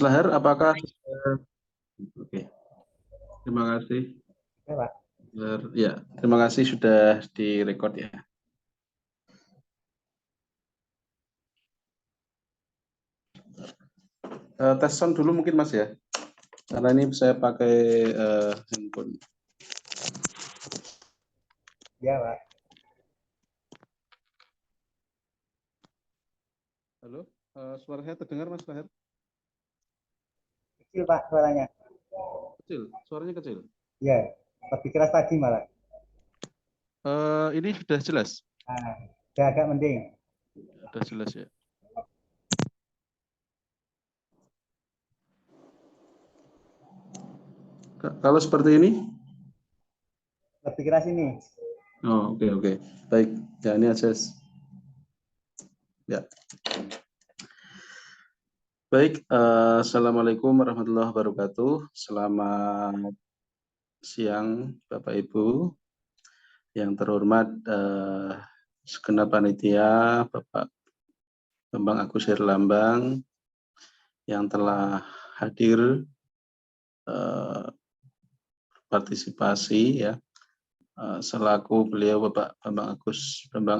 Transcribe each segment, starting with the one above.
Lahir, apakah oke, terima kasih. Ya, Pak. Ya, terima kasih sudah direkod ya. Tes sound dulu mungkin Mas ya, karena ini saya pakai handphone. Ya, Pak. Halo, suara saya terdengar Mas Lahir? Kecil, Pak, suaranya. Kecil, suaranya kecil. Ya, lebih keras tadi malah. Ini sudah jelas? Nah, udah agak mending. Sudah jelas ya. Kalau seperti ini? Lebih keras ini. Oh, oke. Baik, ya ini aja. Ya. Baik, Assalamualaikum warahmatullahi wabarakatuh. Selamat siang Bapak Ibu. Yang terhormat segenap panitia, Bapak Bambang Agus Herlambang yang telah hadir partisipasi ya, selaku beliau Bapak Bambang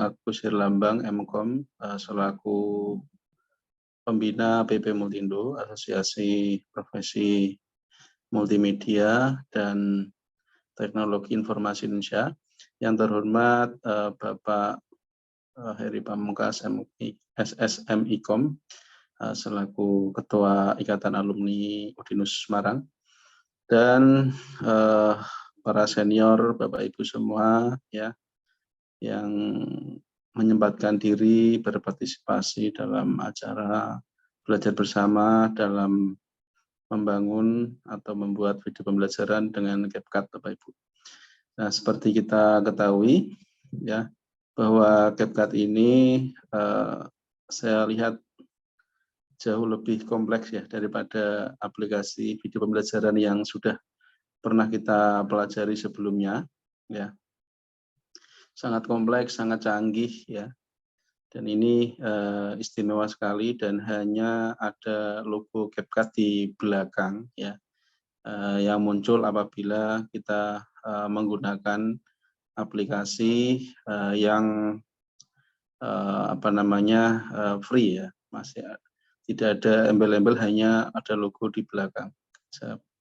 Agus Herlambang Mkom, selaku pembina PP Multindo, Asosiasi Profesi Multimedia dan Teknologi Informasi Indonesia. Yang terhormat Bapak Heri Pamungkas SSMIKOM selaku Ketua Ikatan Alumni Udinus Semarang, dan para senior Bapak Ibu semua ya yang menyempatkan diri berpartisipasi dalam acara belajar bersama dalam membangun atau membuat video pembelajaran dengan CapCut Bapak Ibu. Nah, seperti kita ketahui ya bahwa CapCut ini saya lihat jauh lebih kompleks ya daripada aplikasi video pembelajaran yang sudah pernah kita pelajari sebelumnya ya. Sangat kompleks, sangat canggih ya. Dan ini istimewa sekali dan hanya ada logo CapCut di belakang ya. Yang muncul apabila kita menggunakan aplikasi yang free ya, masih tidak ada embel-embel, hanya ada logo di belakang,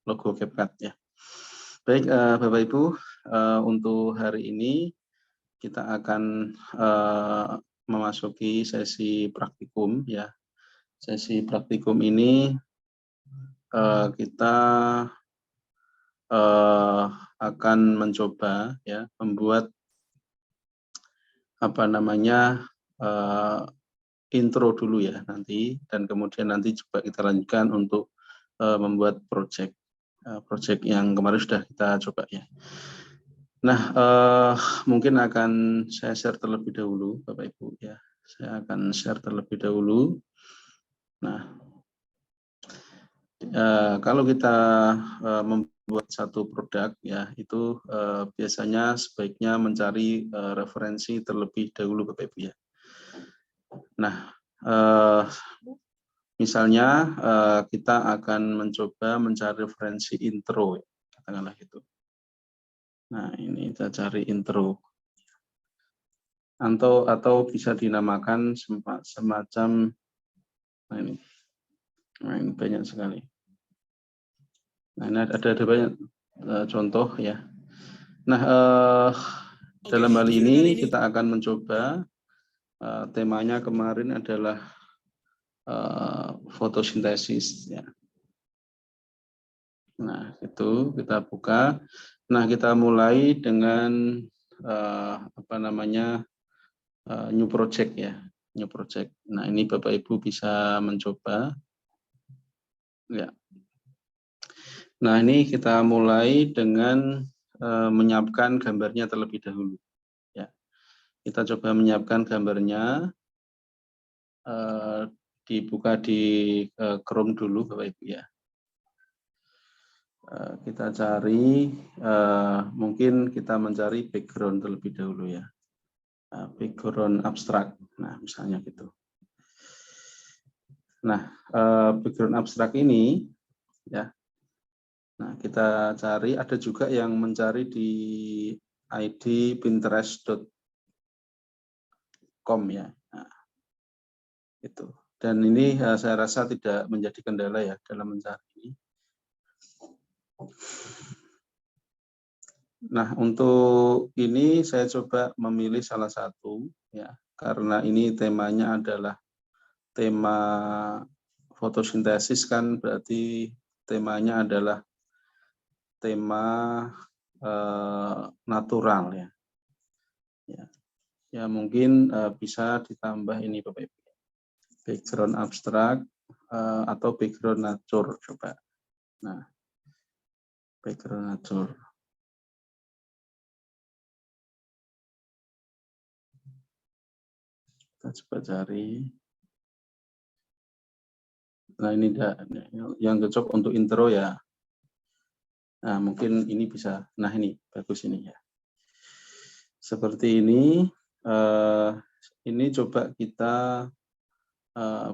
logo CapCut ya. Baik Bapak Ibu, untuk hari ini kita akan memasuki sesi praktikum ya. Sesi praktikum ini kita akan mencoba ya membuat intro dulu ya nanti, dan kemudian nanti coba kita lanjutkan untuk membuat project yang kemarin sudah kita coba ya. Nah, mungkin akan saya share terlebih dahulu Bapak Ibu ya. Saya akan share terlebih dahulu. Nah, kalau kita membuat satu produk ya, itu biasanya sebaiknya mencari referensi terlebih dahulu Bapak Ibu ya. Nah, misalnya kita akan mencoba mencari referensi intro, katakanlah gitu. Nah, ini kita cari intro. Atau bisa dinamakan semacam, nah ini banyak sekali. Nah, ini ada banyak contoh ya. Nah, dalam hal ini kita akan mencoba temanya kemarin adalah fotosintesis ya. Nah, itu kita buka. Nah, kita mulai dengan new project ya, new project. Nah, ini Bapak Ibu bisa mencoba ya. Nah, ini kita mulai dengan menyiapkan gambarnya terlebih dahulu ya. Kita coba menyiapkan gambarnya, dibuka di Chrome dulu Bapak Ibu ya. Kita cari, mungkin kita mencari background terlebih dahulu ya, background abstrak. Nah, misalnya gitu. Nah, background abstrak ini, ya. Nah, kita cari, ada juga yang mencari di ID pinterest.com ya. Nah, itu. Dan ini saya rasa tidak menjadi kendala ya dalam mencari. Nah, untuk ini saya coba memilih salah satu ya, karena ini temanya adalah tema fotosintesis, kan berarti temanya adalah tema natural ya. Ya mungkin bisa ditambah ini Bapak Ibu. Background abstrak atau background nature coba. Nah, background nature. Kita coba cari. Nah, ini yang cocok untuk intro ya. Nah, mungkin ini bisa. Nah, ini bagus ini ya. Seperti ini. Ini coba kita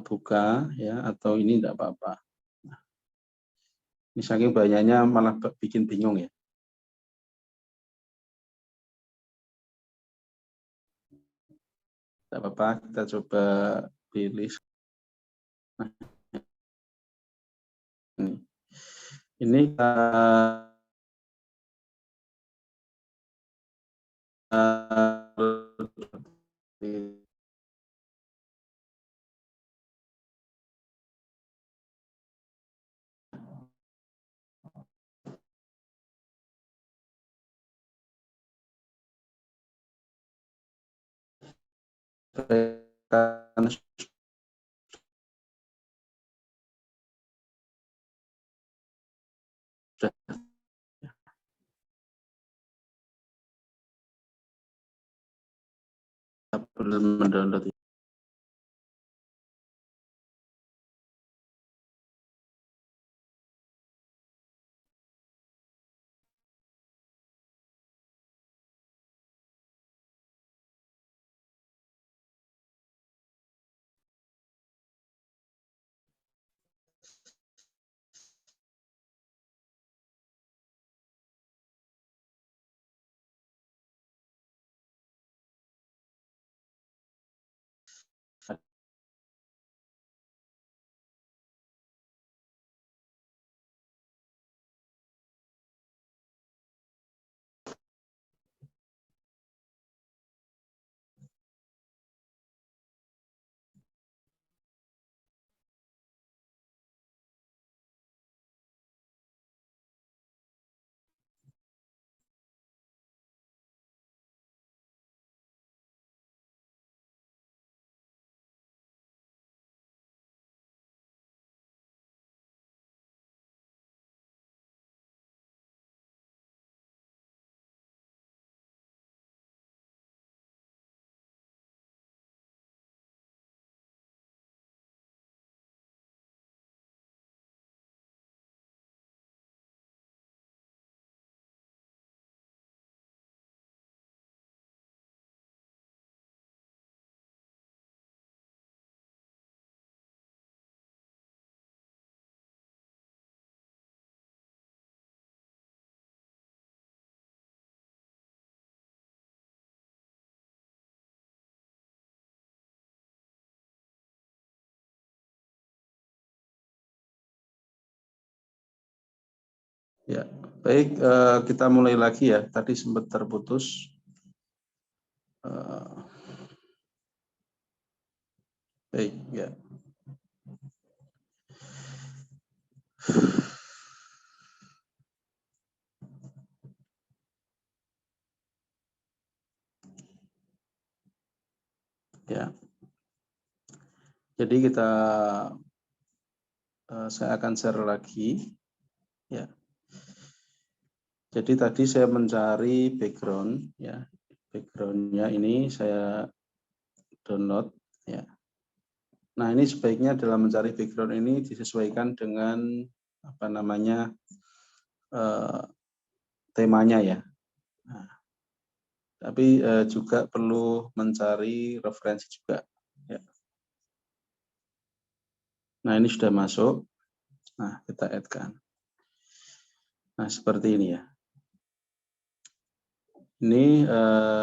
buka ya, atau ini tidak apa-apa. Nah, ini saking banyaknya malah bikin bingung ya. Tidak apa-apa, kita coba pilih. Nah, ini sudah mendownload. Ya, baik, kita mulai lagi ya. Tadi sempat terputus. Baik, ya. Ya. Jadi saya akan share lagi. Ya. Jadi tadi saya mencari background, ya. Backgroundnya ini saya download, ya. Nah, ini sebaiknya dalam mencari background ini disesuaikan dengan apa namanya temanya ya. Nah, tapi juga perlu mencari referensi juga. Ya. Nah, ini sudah masuk. Nah, kita add-kan. Nah, seperti ini ya. Ini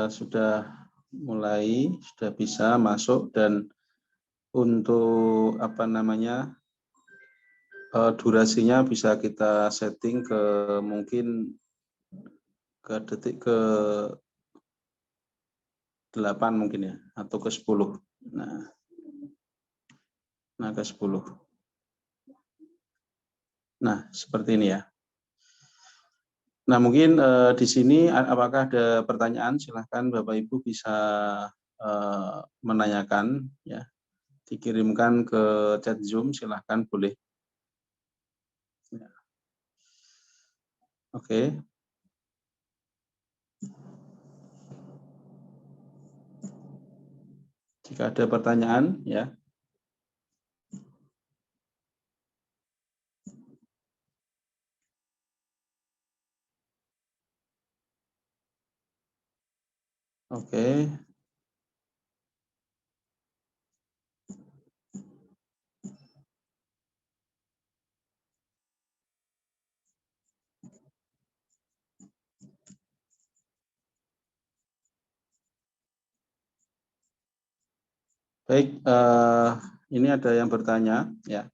sudah mulai, sudah bisa masuk, dan untuk apa namanya, durasinya bisa kita setting ke mungkin ke detik ke 8 mungkin ya, atau ke 10. Nah ke 10. Nah, seperti ini ya. Nah, mungkin di sini apakah ada pertanyaan? Silahkan Bapak Ibu bisa menanyakan ya. Dikirimkan ke chat Zoom, silahkan boleh. Ya. Oke. Jika ada pertanyaan ya. Oke. Baik, ini ada yang bertanya ya.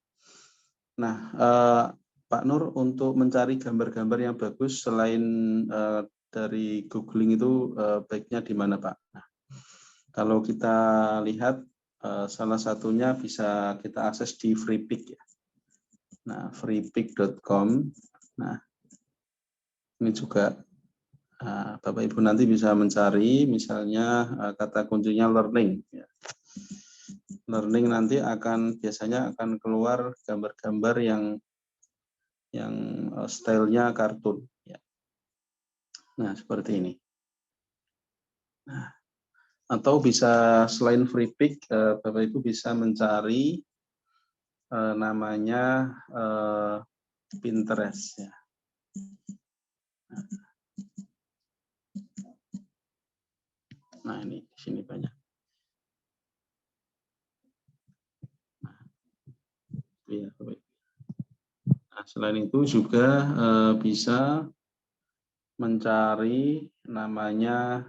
Nah, Pak Nur, untuk mencari gambar-gambar yang bagus selain dari googling itu baiknya di mana, Pak? Nah, kalau kita lihat salah satunya bisa kita akses di Freepik ya. Nah, freepik.com. Nah, ini juga Bapak Ibu nanti bisa mencari misalnya kata kuncinya learning ya. Learning nanti biasanya akan keluar gambar-gambar yang stylenya kartun ya. Nah, seperti ini. Nah, atau bisa selain Freepik, Bapak Ibu bisa mencari namanya Pinterest ya. Nah, ini di sini banyak. Ya, nah, selain itu juga bisa mencari namanya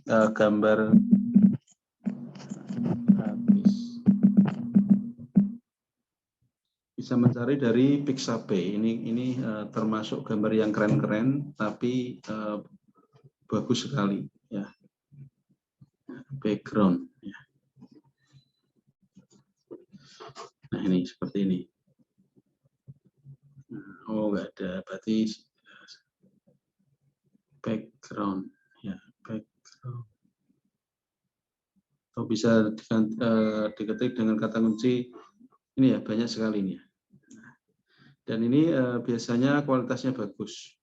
gambar habis. Bisa mencari dari Pixabay. Ini termasuk gambar yang keren-keren, tapi bagus sekali ya. Background. Ya. Nah, ini seperti ini. Oh, enggak ada, berarti background ya, background. Atau bisa diketik dengan kata kunci ini ya, banyak sekali ini ya. Dan ini biasanya kualitasnya bagus.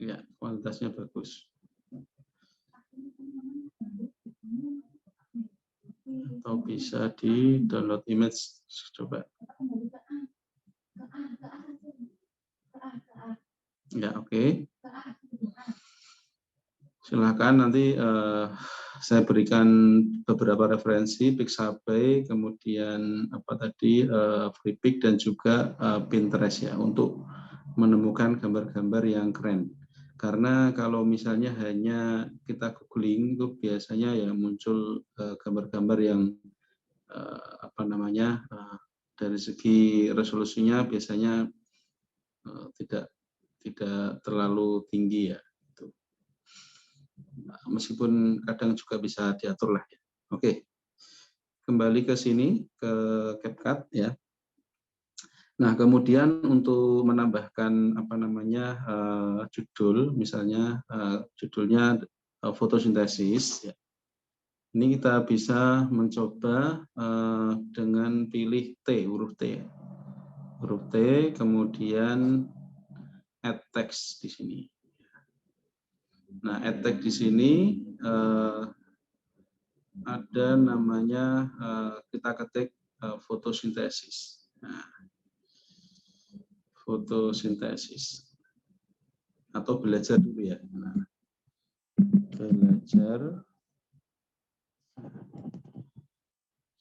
Ya, kualitasnya bagus. Atau bisa di download image, coba. Ya, oke. Silakan nanti saya berikan beberapa referensi Pixabay, kemudian apa tadi Freepik dan juga Pinterest ya untuk menemukan gambar-gambar yang keren. Karena kalau misalnya hanya kita googling itu biasanya ya muncul gambar-gambar yang apa namanya dari segi resolusinya biasanya tidak terlalu tinggi ya. Meskipun kadang juga bisa diatur lah ya. Oke, kembali ke sini ke CapCut ya. Nah, kemudian untuk menambahkan apa namanya judul, misalnya judulnya fotosintesis. Ya. Ini kita bisa mencoba dengan pilih T, huruf T, kemudian add text di sini. Nah, add text di sini ada namanya kita ketik fotosintesis. Nah, fotosintesis atau belajar dulu ya. Nah, belajar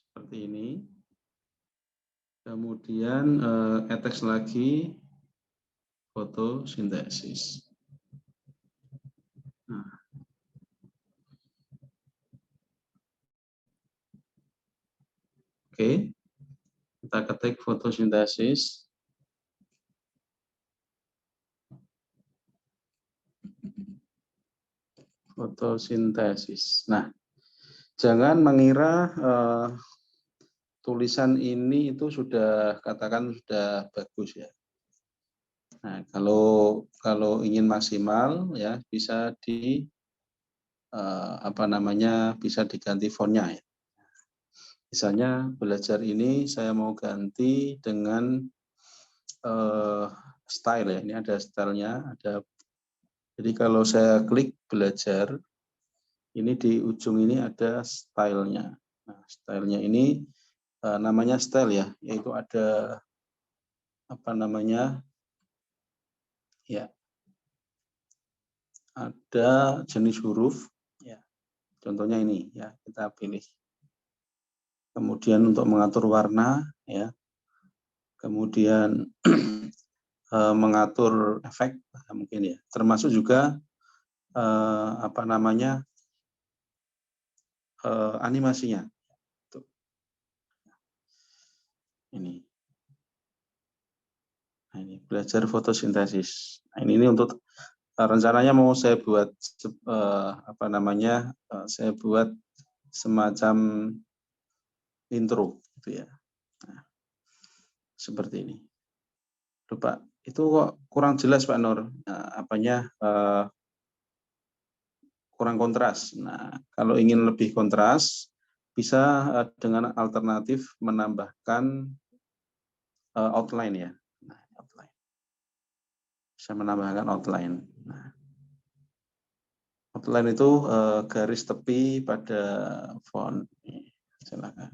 seperti seperti ini. Kemudian attach lagi fotosintesis. Nah. Oke, kita ketik fotosintesis. Fotosintesis. Nah, jangan mengira tulisan ini itu sudah katakan sudah bagus ya. Nah, kalau ingin maksimal ya bisa bisa diganti fontnya ya. Misalnya belajar ini saya mau ganti dengan style ya. Ini ada stylenya, ada. Jadi kalau saya klik belajar, ini di ujung ini ada stylenya. Nah, stylenya ini namanya style ya, yaitu ada ada jenis huruf ya. Contohnya ini ya, kita pilih. Kemudian untuk mengatur warna ya. Kemudian mengatur efek mungkin ya. Termasuk juga animasinya. Tuh. Ini. Nah, ini belajar fotosintesis. Nah, ini untuk rencananya mau saya buat saya buat semacam intro gitu ya. Nah, seperti ini. Loh, Pak, itu kok kurang jelas Pak Nur. Nah, kurang kontras. Nah, kalau ingin lebih kontras bisa dengan alternatif menambahkan outline ya. Nah, outline. Bisa menambahkan outline. Nah, outline itu garis tepi pada font. Silakan.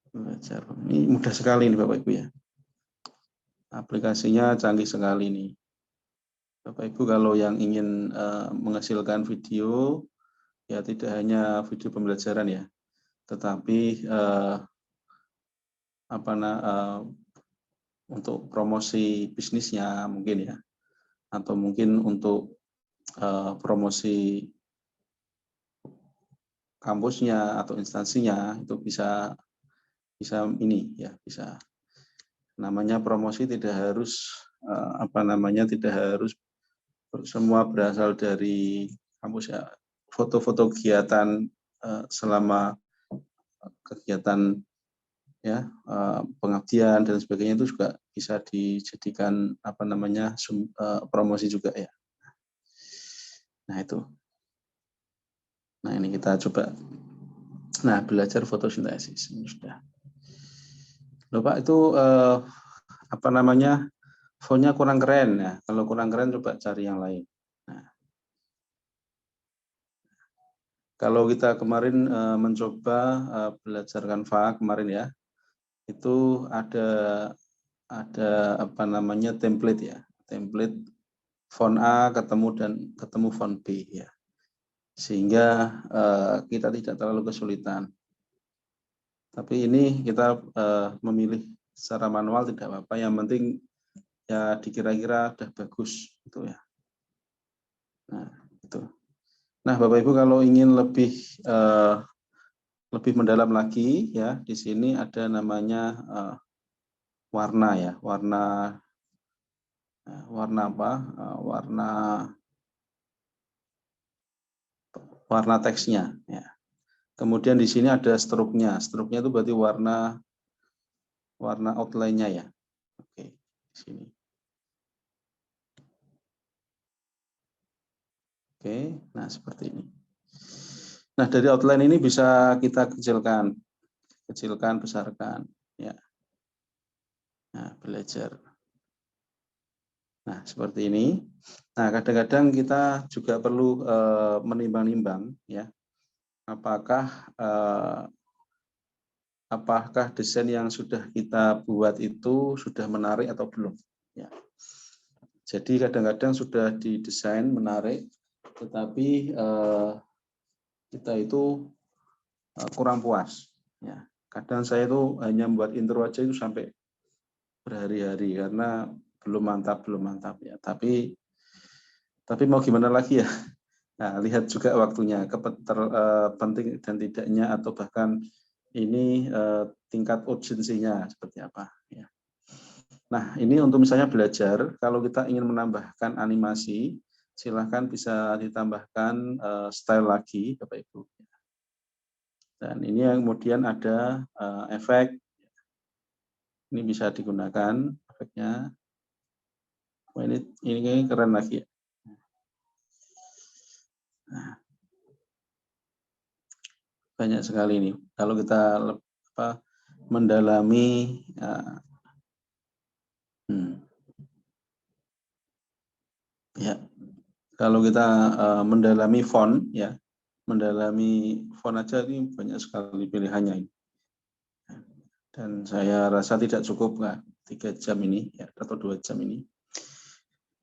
Belajar. Ini mudah sekali nih Bapak Ibu ya. Aplikasinya canggih sekali nih. Bapak Ibu kalau yang ingin menghasilkan video ya tidak hanya video pembelajaran ya, tetapi untuk promosi bisnisnya mungkin ya, atau mungkin untuk promosi kampusnya atau instansinya itu bisa ini ya, bisa namanya promosi tidak harus tidak harus semua berasal dari kampus ya. Foto-foto kegiatan selama kegiatan ya pengabdian dan sebagainya itu juga bisa dijadikan promosi juga ya. Nah itu. Nah ini kita coba. Nah belajar fotosintesis ini sudah. Loh Pak itu fontnya kurang keren ya. Kalau kurang keren coba cari yang lain. Nah, kalau kita kemarin mencoba belajar Canva kemarin ya, itu ada template ya, template font A ketemu font B ya, sehingga kita tidak terlalu kesulitan. Tapi ini kita memilih secara manual tidak apa-apa, yang penting ya dikira-kira udah bagus gitu ya. Nah itu. Nah Bapak Ibu kalau ingin lebih mendalam lagi ya, di sini ada namanya warna ya, warna teksnya ya. Kemudian di sini ada struknya. Struknya itu berarti warna outline-nya ya. Oke, di sini. Oke, nah seperti ini. Nah, dari outline ini bisa kita kecilkan, besarkan ya. Nah, belajar. Nah, seperti ini. Nah, kadang-kadang kita juga perlu menimbang-nimbang ya. Apakah desain yang sudah kita buat itu sudah menarik atau belum ya. Jadi kadang-kadang sudah didesain menarik, tetapi kita itu kurang puas. Ya, kadang saya itu hanya membuat intro aja itu sampai berhari-hari karena belum mantap ya. Tapi mau gimana lagi ya? Nah, lihat juga waktunya, penting dan tidaknya atau bahkan ini tingkat urgensinya seperti apa. Ya. Nah, ini untuk misalnya belajar, kalau kita ingin menambahkan animasi, silahkan bisa ditambahkan style lagi, Bapak Ibu. Dan ini yang kemudian ada efek, ini bisa digunakan efeknya. Oh, ini keren lagi. Nah, banyak sekali ini. Kalau kita mendalami, ya, kalau kita mendalami font, ya, mendalami font aja ini banyak sekali pilihannya ini. Dan saya rasa tidak cukup 3 jam ini, ya, atau 2 jam ini.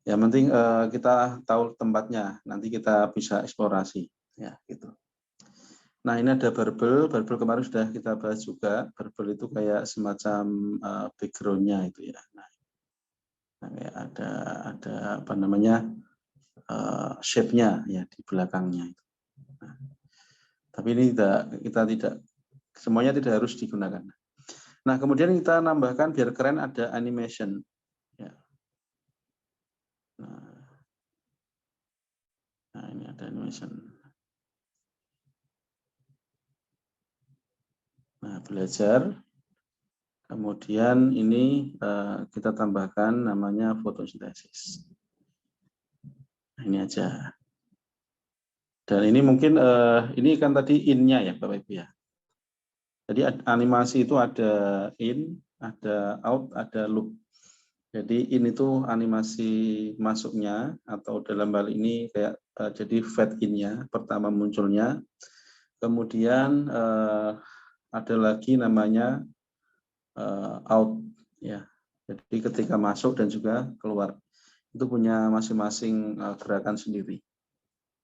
Yang penting kita tahu tempatnya, nanti kita bisa eksplorasi, ya, gitu. Nah, ini ada barbel kemarin sudah kita bahas juga. Barbel itu kayak semacam background-nya itu ya. Nah, kayak ada apa namanya shape-nya ya di belakangnya itu. Nah, tapi ini kita tidak semuanya tidak harus digunakan. Nah, kemudian kita nambahkan biar keren ada animation. Ya. Nah, ini ada animation. Nah, belajar. Kemudian ini kita tambahkan namanya fotosintesis. Nah, ini aja. Dan ini mungkin ini kan tadi in-nya ya Bapak Ibu ya. Jadi animasi itu ada in, ada out, ada loop. Jadi in itu animasi masuknya atau dalam hal ini kayak jadi fade in-nya pertama munculnya. Kemudian ada lagi namanya out ya. Jadi ketika masuk dan juga keluar itu punya masing-masing gerakan sendiri.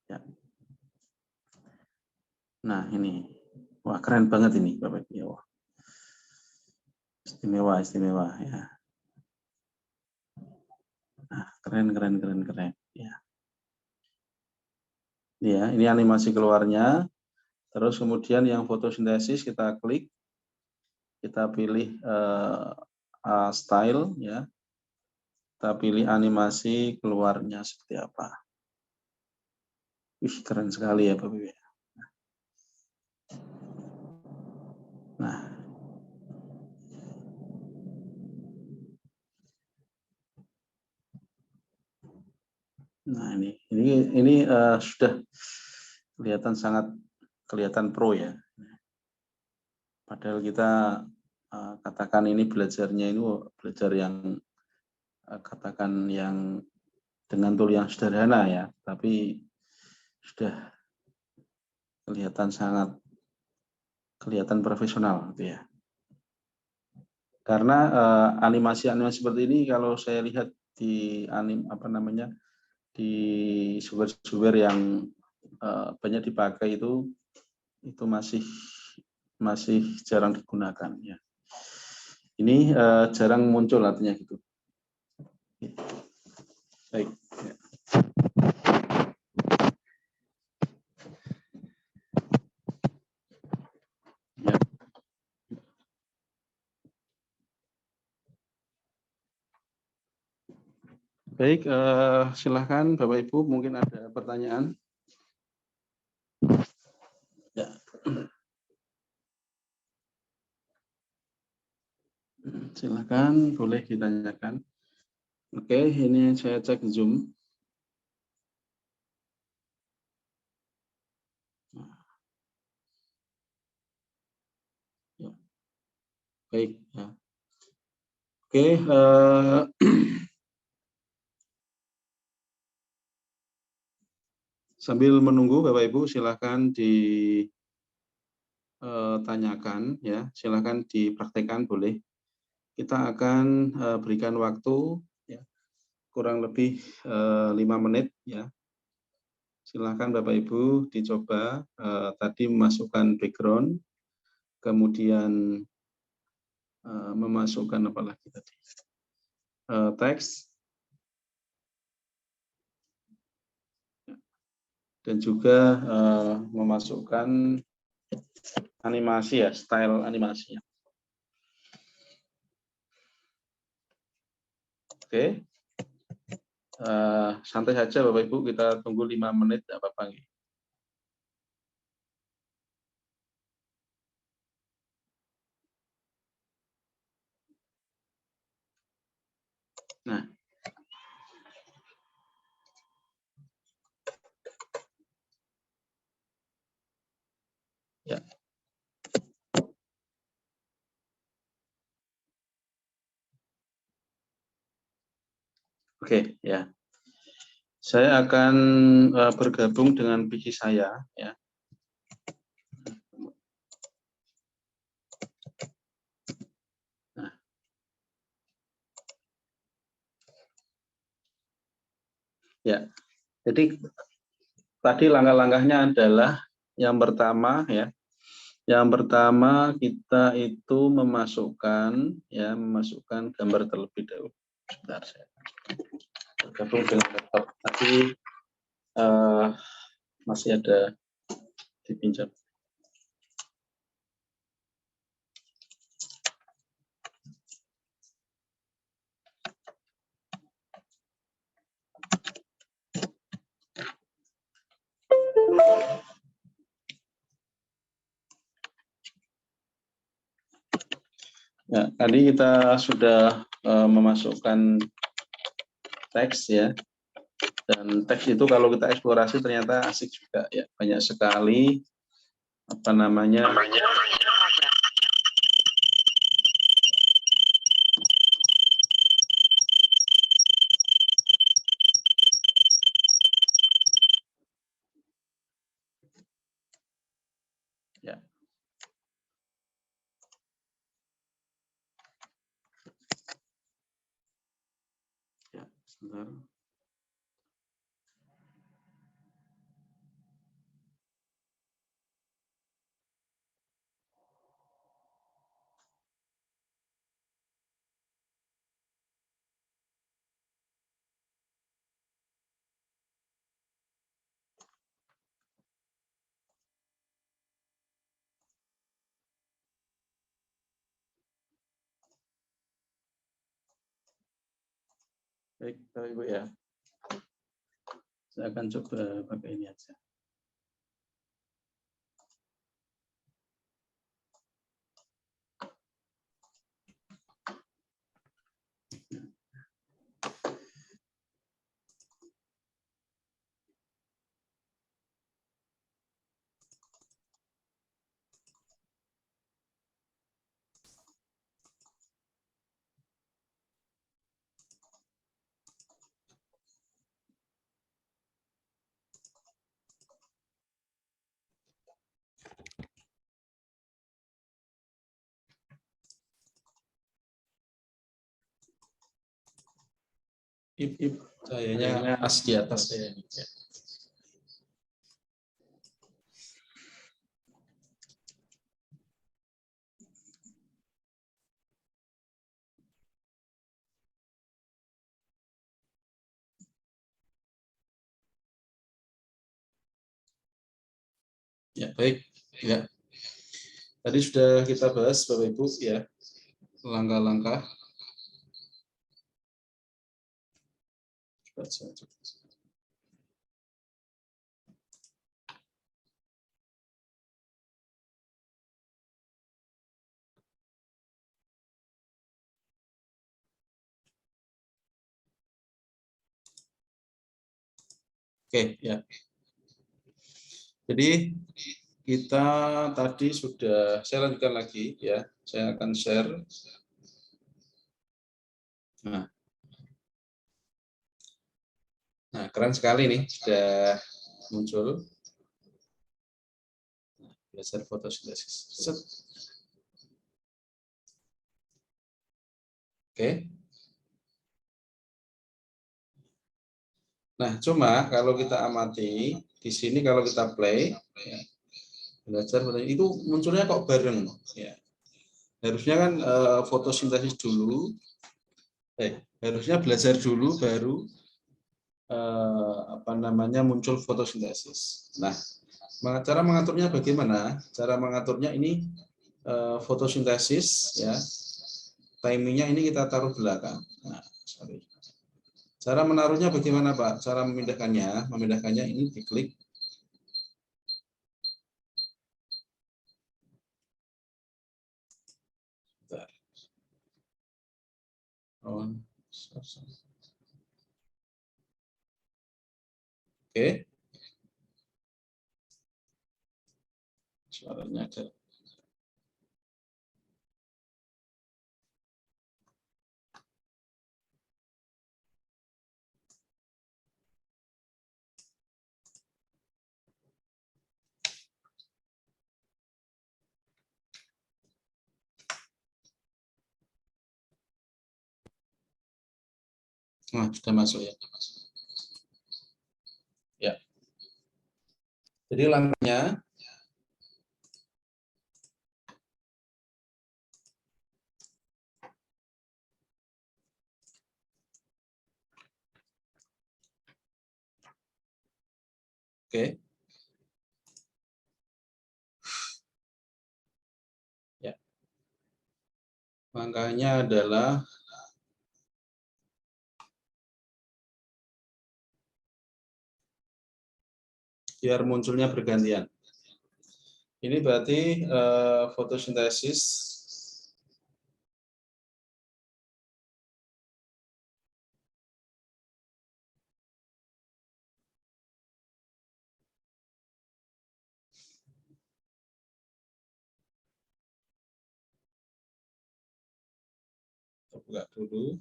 Ya. Nah ini, wah keren banget ini Bapak Ibu. Wah. Istimewa ya. Nah, keren ya. Ya, ini animasi keluarnya. Terus kemudian yang fotosintesis kita klik, kita pilih style ya. Kita pilih animasi keluarnya seperti apa. Wih, keren sekali ya Bapak Ibu. Nah, ini sudah kelihatan pro ya. Padahal kita katakan ini belajarnya ini belajar yang katakan yang dengan tool yang sederhana ya, tapi sudah kelihatan profesional gitu ya. Karena animasi-animasi seperti ini kalau saya lihat di di software yang banyak dipakai itu masih jarang digunakan ya. Ini jarang muncul artinya gitu. Baik. Ya. Ya. Baik, silahkan Bapak Ibu mungkin ada pertanyaan. Ya. Silahkan, boleh ditanyakan. Oke, ini saya cek Zoom. Ya. Baik. Ya. Oke, sambil menunggu Bapak Ibu silahkan ditanyakan ya, silahkan dipraktekkan boleh. Kita akan berikan waktu ya, kurang lebih 5 menit ya. Silakan Bapak Ibu dicoba tadi memasukkan background, kemudian memasukkan apa lagi tadi? Teks, dan juga memasukkan animasi ya, style animasinya. Oke. Santai saja Bapak Ibu, kita tunggu 5 menit, tidak apa-apa. Nah, ya. Oke, ya. Saya akan bergabung dengan PC saya, ya. Nah, ya. Jadi tadi langkah-langkahnya adalah yang pertama, ya. Yang pertama kita itu memasukkan gambar terlebih dahulu. Sebentar, saya bergabung dengan laptop. Tadi masih ada dipinjam. Ya, tadi kita sudah memasukkan teks ya, dan teks itu kalau kita eksplorasi ternyata asik juga ya, banyak sekali apa namanya ya. Ya, sebentar. Baik, Bapak Ibu ya. Saya akan coba pakai ini aja. Kayaknya pas di atas ya. Ya, baik. Ya. Tadi sudah kita bahas Bapak Ibu ya, langkah-langkah. Oke, ya. Jadi kita tadi sudah, saya lanjutkan lagi ya. Saya akan share. Nah, keren sekali nih sudah muncul. Belajar fotosintesis. Oke. Nah, cuma kalau kita amati di sini kalau kita play, ya, belajar itu munculnya kok bareng, ya. Harusnya kan fotosintesis dulu, harusnya belajar dulu baru apa namanya muncul fotosintesis. Nah, cara mengaturnya bagaimana? Cara mengaturnya ini fotosintesis, ya, timingnya ini kita taruh belakang. Nah, sorry. Cara menaruhnya bagaimana, Pak? Cara memindahkannya? Memindahkannya ini diklik. Bentar. Oke. Suaranya ada. Nah, sudah masuk ya. Ya. Jadi langkahnya oke. Ya. Langkahnya adalah biar munculnya bergantian. Ini berarti fotosintesis buka dulu.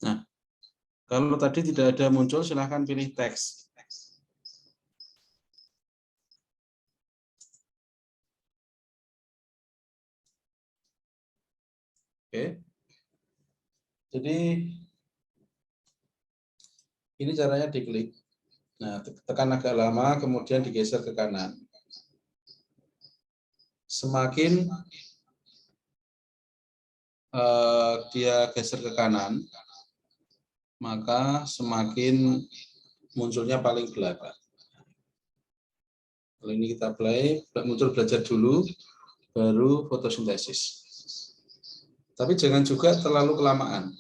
Nah, kalau tadi tidak ada muncul, silahkan pilih teks. Oke. Jadi ini caranya diklik. Nah, tekan agak lama, kemudian digeser ke kanan. Semakin dia geser ke kanan, maka semakin munculnya paling belakang. Kalau ini kita play, muncul belajar dulu, baru fotosintesis. Tapi jangan juga terlalu kelamaan.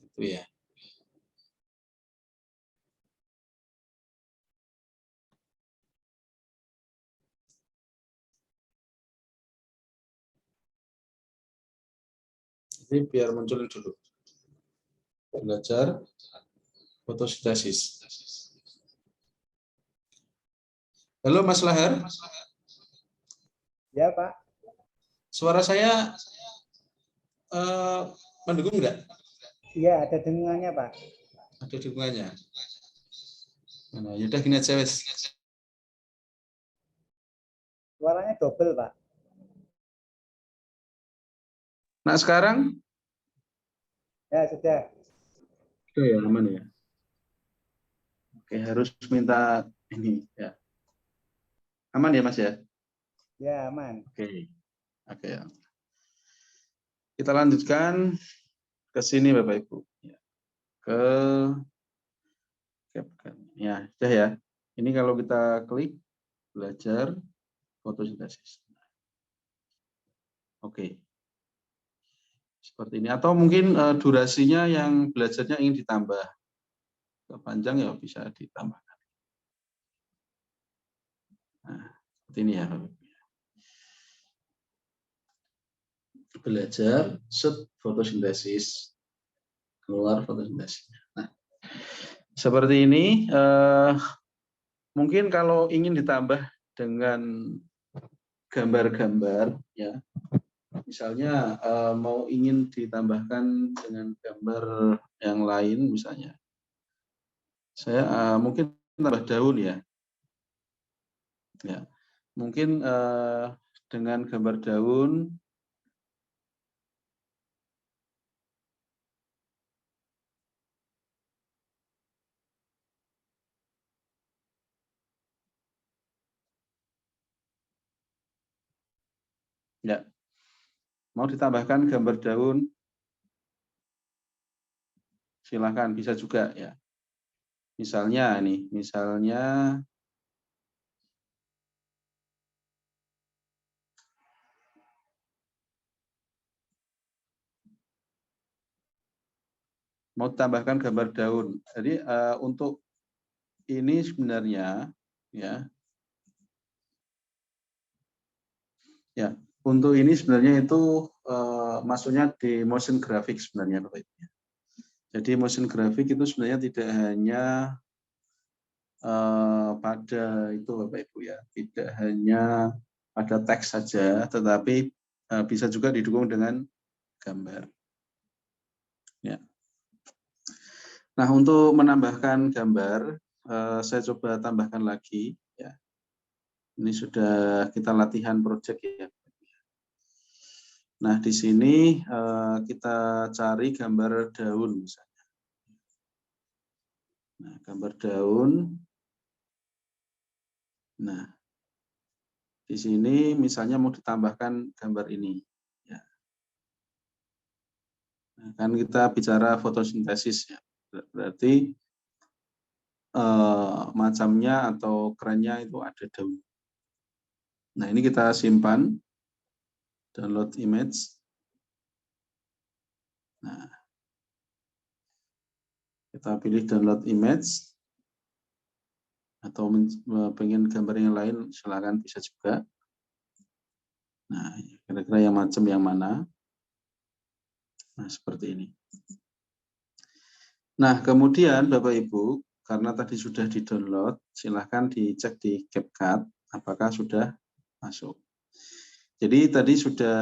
Itu ya. Ini biar muncul dulu. Belajar fotosintesis. Halo Mas Lahar. Ya Pak. Suara saya mendukung enggak? Iya, ada dengungannya Pak. Ada dukungannya. Nah, yaudah gini aja wes. Suaranya double Pak. Nah sekarang? Ya sudah. Sudah ya, aman ya. Oke, harus minta ini ya. Aman ya Mas ya? Ya aman. Oke. Oke. Kita lanjutkan ke sini Bapak Ibu. Ke ya, sudah ya. Ini kalau kita klik belajar fotosintesis. Oke. Seperti ini. Atau mungkin durasinya yang belajarnya ingin ditambah. Panjang ya bisa ditambahkan. Nah, seperti ini ya. Belajar set fotosintesis. Keluar fotosintesis. Nah, seperti ini. Mungkin kalau ingin ditambah dengan gambar-gambar, ya, Misalnya mau ingin ditambahkan dengan gambar yang lain misalnya. Saya mungkin tambah daun ya. Ya. Mungkin dengan gambar daun ya. Mau ditambahkan gambar daun, silakan bisa juga ya. Misalnya nih, misalnya mau tambahkan gambar daun. Jadi untuk ini sebenarnya ya, untuk ini sebenarnya itu masuknya di motion graphic sebenarnya Bapak Ibu. Jadi motion graphic itu sebenarnya tidak hanya pada itu Bapak Ibu ya, tidak hanya pada teks saja, tetapi bisa juga didukung dengan gambar. Ya. Nah, untuk menambahkan gambar, saya coba tambahkan lagi. Ya. Ini sudah kita latihan project ya. Nah, di sini kita cari gambar daun misalnya. Nah, gambar daun. Nah, di sini misalnya mau ditambahkan gambar ini. Ya. Nah, kan kita bicara fotosintesis ya. Berarti macamnya atau kerennya itu ada daun. Nah, ini kita simpan. Download image. Nah, kita pilih download image. Atau pengen gambar yang lain, silakan bisa juga. Nah, kira-kira yang macam yang mana? Nah, seperti ini. Nah, kemudian Bapak Ibu, karena tadi sudah di-download, silahkan dicek di CapCut apakah sudah masuk. Jadi tadi sudah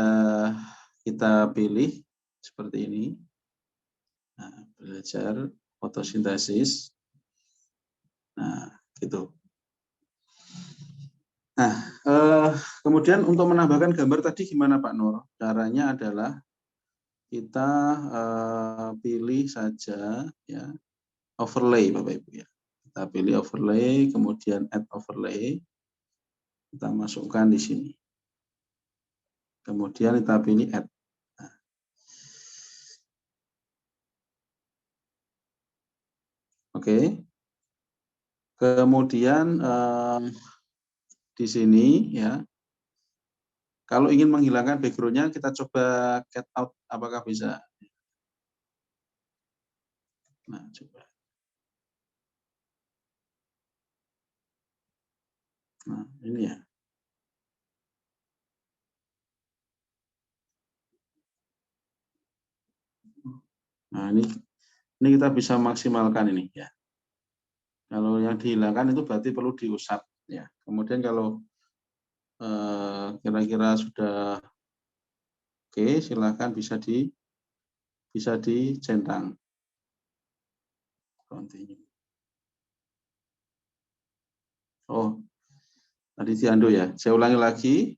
kita pilih seperti ini. Nah, belajar fotosintesis. Nah, gitu. Nah, kemudian untuk menambahkan gambar tadi gimana Pak Nur? Caranya adalah kita pilih saja ya overlay Bapak Ibu ya. Kita pilih overlay, kemudian add overlay. Kita masukkan di sini. Kemudian kita pilih add. Nah. Oke. Kemudian di sini ya. Kalau ingin menghilangkan background-nya kita coba cut out apakah bisa. Nah, coba. Nah, ini ya. Nah, ini kita bisa maksimalkan ini ya. Kalau yang dihilangkan itu berarti perlu diusap ya. Kemudian kalau kira-kira sudah oke, silakan bisa dicentang. Continue. Oh, tadi diundo ya. Saya ulangi lagi.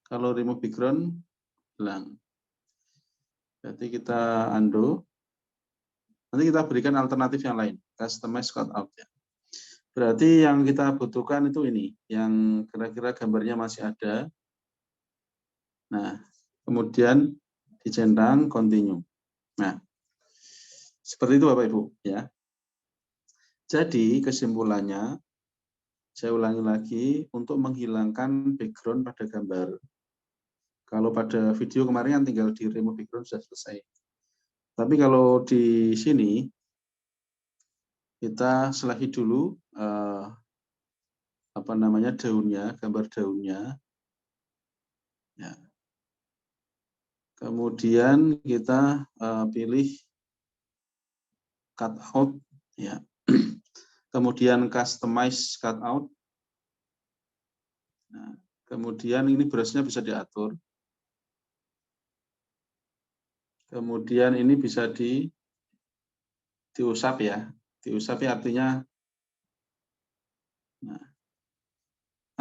Kalau remove background hilang. Berarti kita undo. Nanti kita berikan alternatif yang lain. Customize cutout ya. Berarti yang kita butuhkan itu ini, yang kira-kira gambarnya masih ada. Nah, kemudian dicentang, continue. Nah, seperti itu Bapak Ibu ya. Jadi kesimpulannya, saya ulangi lagi, untuk menghilangkan background pada gambar. Kalau pada video kemarin kan tinggal di remove background sudah selesai. Tapi kalau di sini kita seleksi dulu daunnya, gambar daunnya. Ya. Kemudian kita pilih cutout, ya. Kemudian customize cutout. Nah, Kemudian ini brushnya bisa diatur. Kemudian ini bisa diusap ya. Diusap ya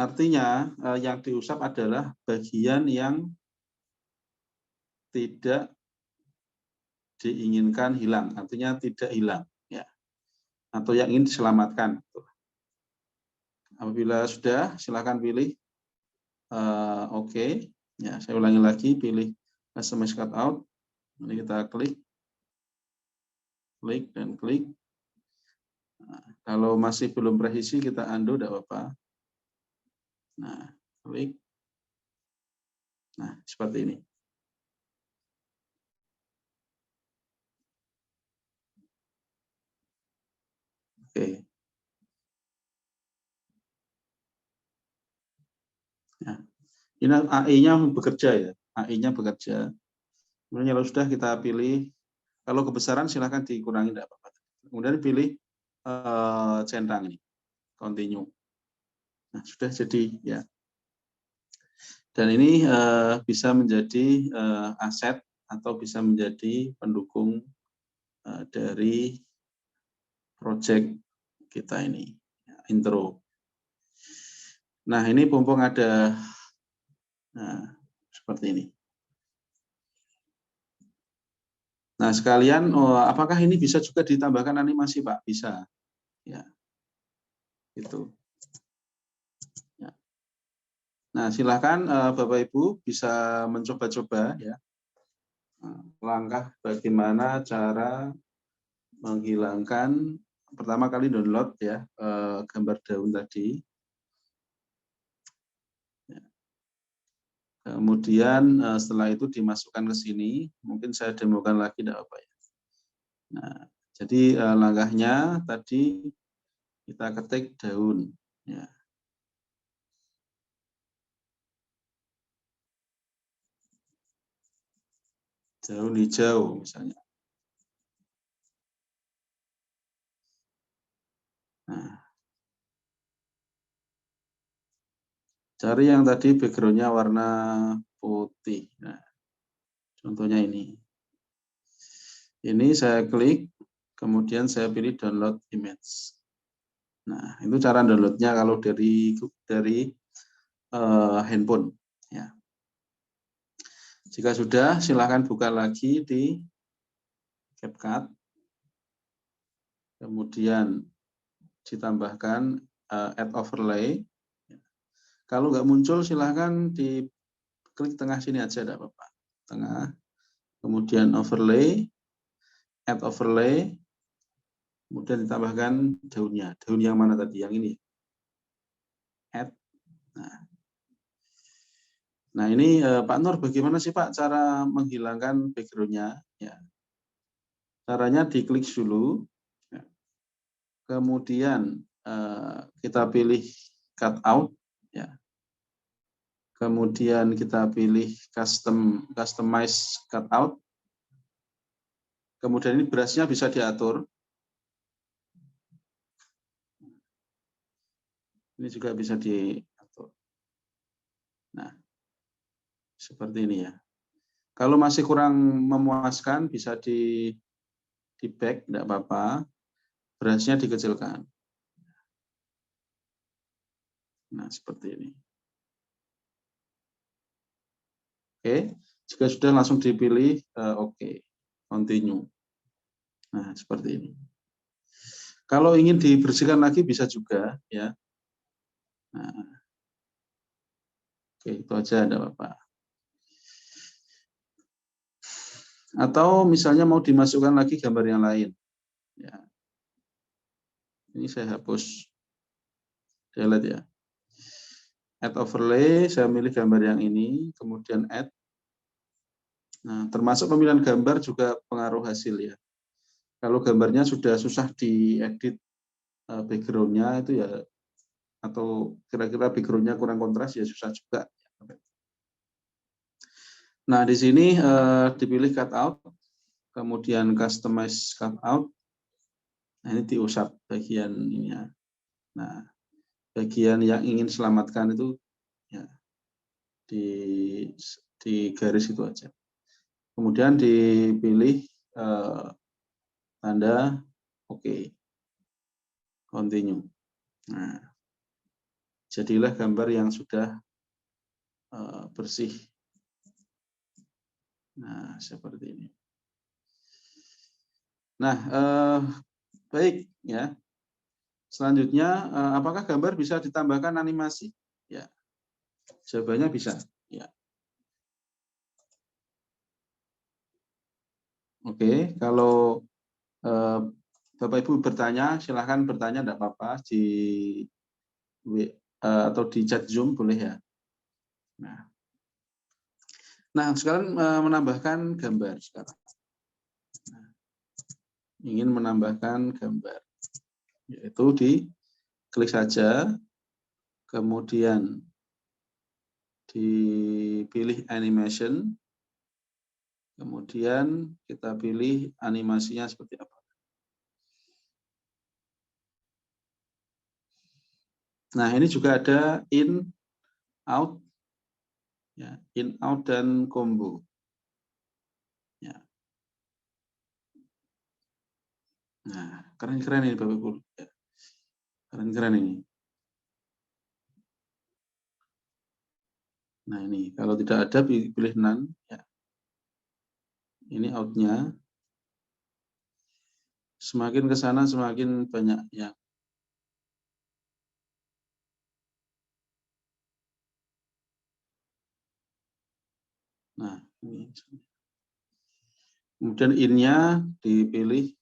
artinya yang diusap adalah bagian yang tidak diinginkan hilang, artinya tidak hilang ya. Atau yang ingin diselamatkan. Apabila sudah, silakan pilih oke. Ya, saya ulangi lagi, pilih customize cutout. Ini kita klik dan klik. Nah, kalau masih belum presisi kita undo, tidak apa-apa. Nah, klik. Nah, seperti ini. Oke. Ya. Ini AI-nya bekerja ya. AI-nya bekerja. Kemudian kalau sudah kita pilih, kalau kebesaran silahkan dikurangi, tidak apa-apa. Kemudian pilih centang ini, continue. Nah, sudah jadi ya. Dan ini bisa menjadi aset atau bisa menjadi pendukung dari project kita ini, intro. Nah, ini mumpung ada seperti ini. Nah, sekalian, apakah ini bisa juga ditambahkan animasi, Pak? Bisa. Ya. Itu. Ya. Nah, silakan Bapak Ibu bisa mencoba-coba ya. Langkah bagaimana cara menghilangkan pertama kali download ya gambar daun tadi. Kemudian setelah itu dimasukkan ke sini, mungkin saya demokan lagi tidak apa ya. Nah, jadi langkahnya tadi kita ketik daun ya. Daun hijau misalnya. Nah, cari yang tadi background-nya warna putih. Nah, contohnya ini. Ini saya klik, kemudian saya pilih download image. Nah, itu cara downloadnya kalau dari handphone. Ya. Jika sudah, silakan buka lagi di CapCut. Kemudian ditambahkan add overlay. Kalau nggak muncul, silakan diklik tengah sini aja, tidak apa-apa. Tengah, kemudian overlay, add overlay, kemudian ditambahkan daunnya. Daun yang mana tadi? Yang ini. Add. Nah ini Pak Nur, bagaimana sih Pak cara menghilangkan background-nya? Ya. Caranya diklik dulu, ya. Kemudian kita pilih cut out, ya. Kemudian kita pilih customize cutout. Kemudian ini brush-nya bisa diatur. Ini juga bisa diatur. Nah, seperti ini ya. Kalau masih kurang memuaskan, bisa di back, tidak apa-apa. Brush-nya dikecilkan. Nah, seperti ini. Oke, jika sudah langsung dipilih oke, continue. Nah, seperti ini. Kalau ingin dibersihkan lagi bisa juga ya. Nah, oke, itu aja, ada apa-apa. Atau misalnya mau dimasukkan lagi gambar yang lain. Ya. Ini saya hapus. Delete ya. Add overlay, saya milih gambar yang ini, kemudian add. Nah, termasuk pemilihan gambar juga pengaruh hasil ya. Kalau gambarnya sudah susah diedit background-nya itu ya, atau kira-kira background-nya kurang kontras ya susah juga. Nah, di sini dipilih cutout, kemudian customize cutout. Nah, ini diusap bagian ini ya. Nah, bagian yang ingin selamatkan itu ya. di garis itu aja. Kemudian dipilih tanda oke, continue. Nah, jadilah gambar yang sudah bersih. Nah, seperti ini. Nah, baik ya. Selanjutnya, apakah gambar bisa ditambahkan animasi? Ya, jawabannya bisa. Ya. Oke, kalau Bapak Ibu bertanya, silahkan bertanya, tidak apa-apa di atau di chat Zoom boleh ya. Nah, sekarang menambahkan gambar sekarang. Nah, ingin menambahkan gambar, yaitu klik saja, kemudian dipilih animation, kemudian kita pilih animasinya seperti apa. Nah, ini juga ada in, out, ya, in, out, dan combo. Ya. Nah, keren-keren ini Bapak Ibu. Ya. Keren-keren ini. Nah, ini kalau tidak ada pilih none. Ya. Ini out-nya. Semakin ke sana semakin banyak ya. Nah, ini. Kemudian in-nya dipilih.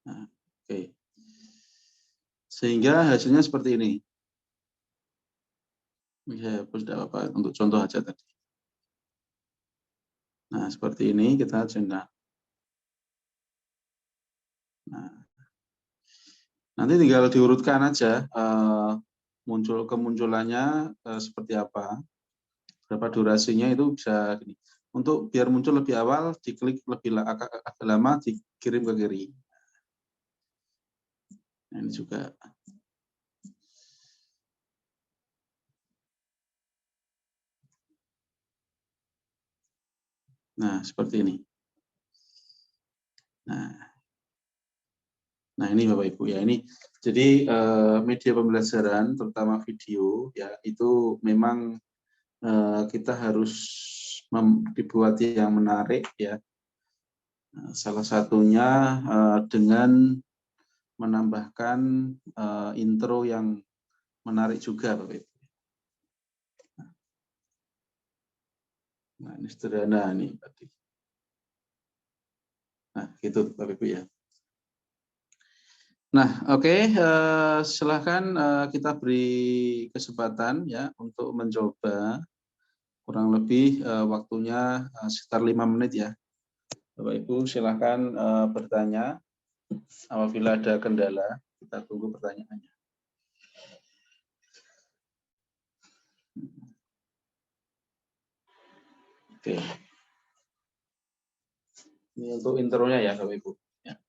Nah, oke. Sehingga hasilnya seperti ini. Ya, tidak apa-apa, untuk contoh aja tadi. Nah, seperti ini kita jendak. Nah, nanti tinggal diurutkan aja muncul kemunculannya seperti apa, berapa durasinya itu bisa gini. Untuk biar muncul lebih awal, diklik lebih agak lama, dikirim ke kiri. Nah, ini juga. Nah, seperti ini. Nah, ini Bapak Ibu ya, ini jadi media pembelajaran terutama video ya itu memang kita harus dibuat yang menarik ya. Salah satunya dengan menambahkan intro yang menarik juga Bapak Ibu. Nah, ini sederhana nih tadi. Nah, gitu Bapak Ibu ya. Nah, oke, silahkan kita beri kesempatan ya untuk mencoba. Kurang lebih waktunya sekitar 5 menit ya. Bapak Ibu silakan bertanya. Apabila ada kendala, kita tunggu pertanyaannya. Oke. Ini untuk intronya ya Bapak Ibu. Ya.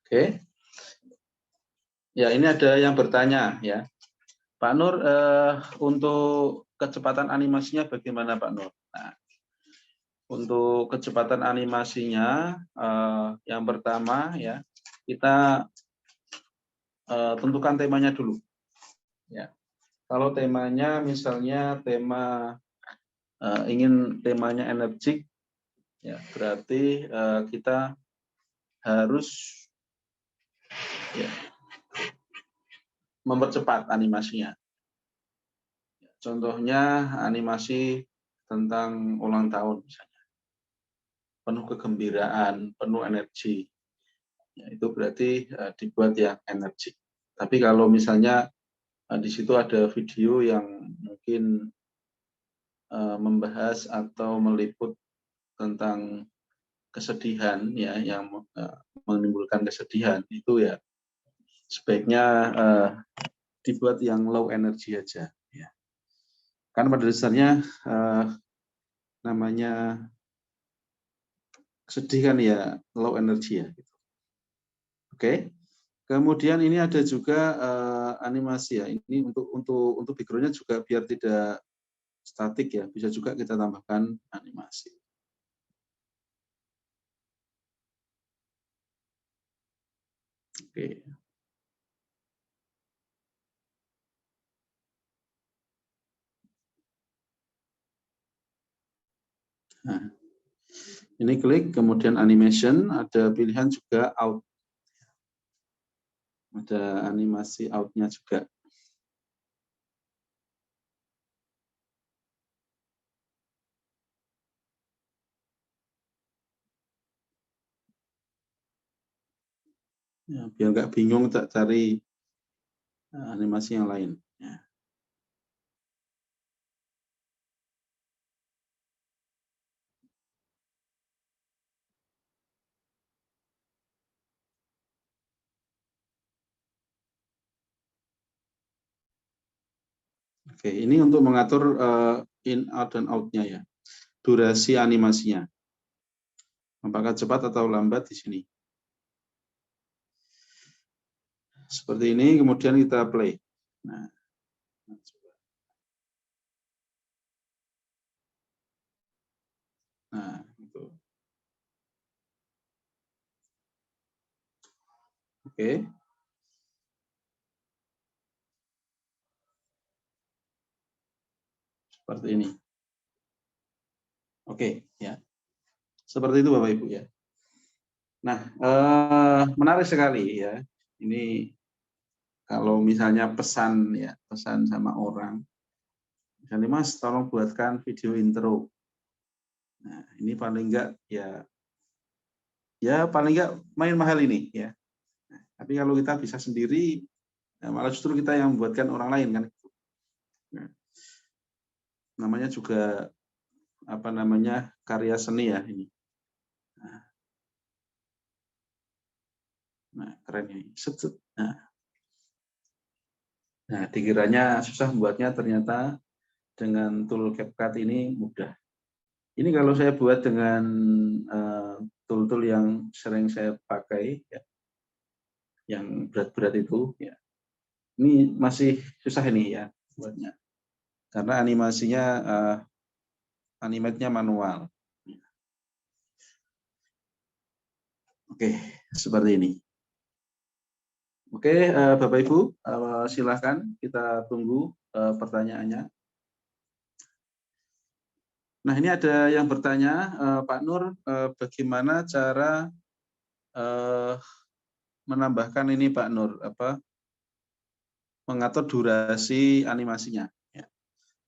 Oke. Ya, ini ada yang bertanya ya. Pak Nur, untuk kecepatan animasinya bagaimana Pak Nur? Nah, untuk kecepatan animasinya, yang pertama ya, kita tentukan temanya dulu. Ya. Kalau temanya misalnya tema ingin temanya energik, ya berarti kita harus ya, mempercepat animasinya. Contohnya animasi tentang ulang tahun misalnya, penuh kegembiraan, penuh energi. Ya, itu berarti dibuat yang energik. Tapi kalau misalnya di situ ada video yang mungkin membahas atau meliput tentang kesedihan ya yang menimbulkan kesedihan, itu ya sebaiknya dibuat yang low energy aja ya. Kan pada dasarnya namanya sedih kan ya, low energy ya. Oke. Kemudian ini ada juga animasi ya. Ini untuk background-nya juga biar tidak statik ya, bisa juga kita tambahkan animasi. Oke. Nah, ini klik, kemudian animation, ada pilihan juga out. Ada animasi out-nya juga. Ya, biar nggak bingung tak cari animasi yang lain. Ya. Oke, ini untuk mengatur in, out, dan out-nya ya. Durasi animasinya. Apakah cepat atau lambat di sini. Seperti ini, kemudian kita play. Nah, itu. Oke. Seperti ini. Oke, ya. Seperti itu Bapak Ibu ya. Nah, menarik sekali ya. Ini kalau misalnya pesan ya, pesan sama orang. Misalnya Mas, tolong buatkan video intro. Nah, ini paling enggak ya paling enggak main mahal ini ya. Nah, tapi kalau kita bisa sendiri, ya malah justru kita yang membuatkan orang lain kan. Nah, namanya juga apa namanya karya seni ya ini. Nah, keren ini. Nah, dikiranya susah membuatnya, ternyata dengan tool CapCut ini mudah. Ini kalau saya buat dengan tool-tool yang sering saya pakai, ya, yang berat-berat itu, ya, ini masih susah ini ya buatnya, karena animasinya animate-nya manual. Oke, seperti ini. Oke, Bapak Ibu, silakan kita tunggu pertanyaannya. Nah, ini ada yang bertanya, Pak Nur, bagaimana cara menambahkan ini Pak Nur, mengatur durasi animasinya. Ya.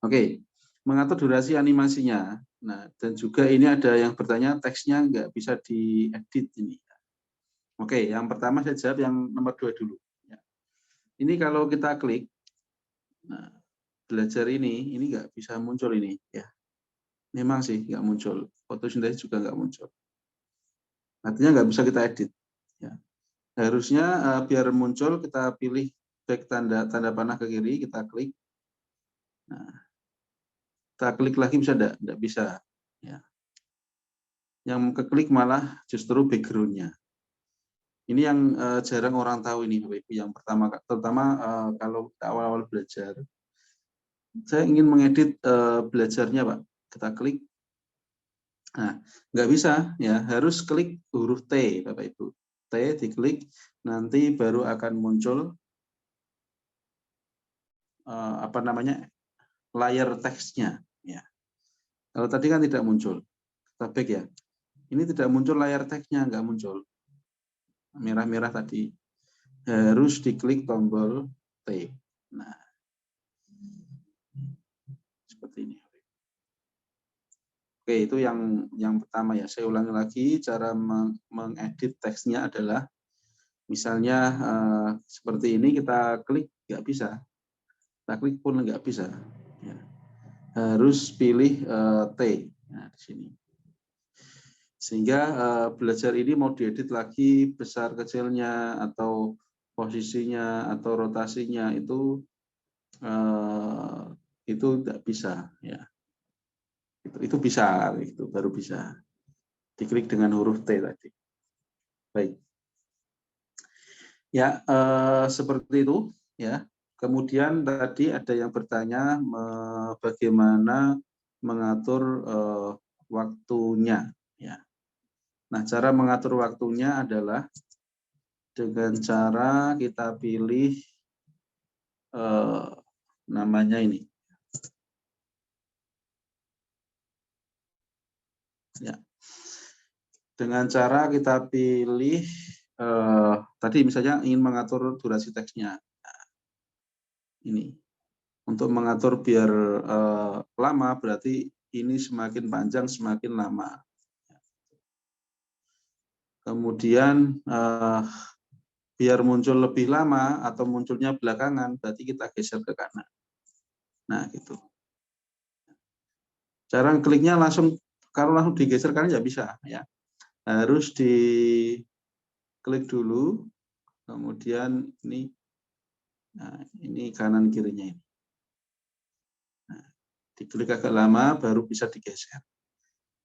Oke, mengatur durasi animasinya. Nah, dan juga ini ada yang bertanya teksnya nggak bisa diedit ini. Oke, yang pertama saya jawab yang nomor 2 dulu. Ya. Ini kalau kita klik, nah, belajar ini nggak bisa muncul ini. Ya, memang sih nggak muncul. Fotosintesis juga nggak muncul. Artinya nggak bisa kita edit. Ya. Harusnya biar muncul kita pilih back tanda panah ke kiri, kita klik. Nah, kita klik lagi bisa enggak bisa. Ya. Yang keklik malah justru background-nya. Ini yang jarang orang tahu ini, Bapak Ibu. Yang pertama, terutama kalau awal-awal belajar, saya ingin mengedit belajarnya, Pak. Kita klik. Nah, nggak bisa, ya harus klik huruf T, Bapak Ibu. T diklik, nanti baru akan muncul apa namanya layar teksnya. Ya. Kalau tadi kan tidak muncul. Kita back ya. Ini tidak muncul layar teksnya, nggak muncul. Merah-merah tadi. Harus diklik tombol T. Nah, seperti ini. Oke, itu yang pertama ya. Saya ulangi lagi, cara mengedit teksnya adalah misalnya seperti ini, kita klik nggak bisa. Kita klik pun nggak bisa. Ya. Harus pilih T. Nah, di sini. Sehingga belajar ini mau diedit lagi besar kecilnya atau posisinya atau rotasinya itu tidak bisa ya. Itu bisa, itu baru bisa diklik dengan huruf T tadi. Baik. Ya, seperti itu ya. Kemudian tadi ada yang bertanya bagaimana mengatur waktunya ya. Nah, cara mengatur waktunya adalah dengan cara kita pilih namanya ini. Ya. Dengan cara kita pilih tadi misalnya ingin mengatur durasi teksnya. Nah, ini untuk mengatur biar lama berarti ini semakin panjang semakin lama. Kemudian biar muncul lebih lama atau munculnya belakangan berarti kita geser ke kanan. Nah, gitu. Cara kliknya langsung kalau langsung digeser kanan ya bisa ya. Harus diklik dulu, kemudian ini, nah, ini kanan kirinya ini. Nah, diklik agak lama, baru bisa digeser.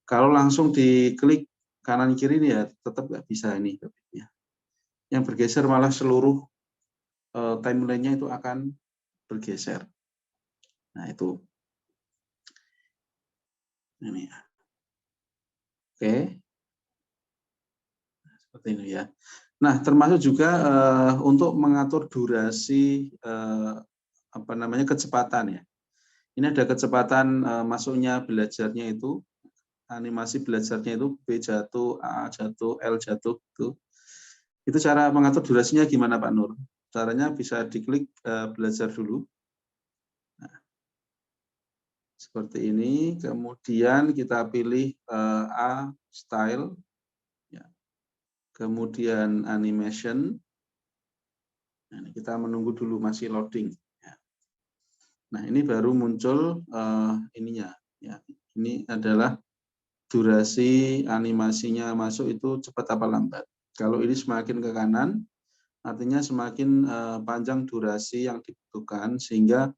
Kalau langsung diklik kanan kiri ini ya tetap nggak bisa ini. Yang bergeser malah seluruh timeline-nya itu akan bergeser. Nah itu, ini ya. Oke, seperti ini ya. Nah, termasuk juga untuk mengatur durasi kecepatan ya. Ini ada kecepatan masuknya belajarnya itu, animasi belajarnya itu B jatuh, A jatuh, L jatuh itu. Itu cara mengatur durasinya gimana Pak Nur? Caranya bisa diklik belajar dulu. Nah, seperti ini, kemudian kita pilih A style. Kemudian animation. Nah, kita menunggu dulu masih loading. Nah, ini baru muncul ininya. Ya, ini adalah durasi animasinya masuk itu cepat apa lambat. Kalau ini semakin ke kanan, artinya semakin panjang durasi yang dibutuhkan sehingga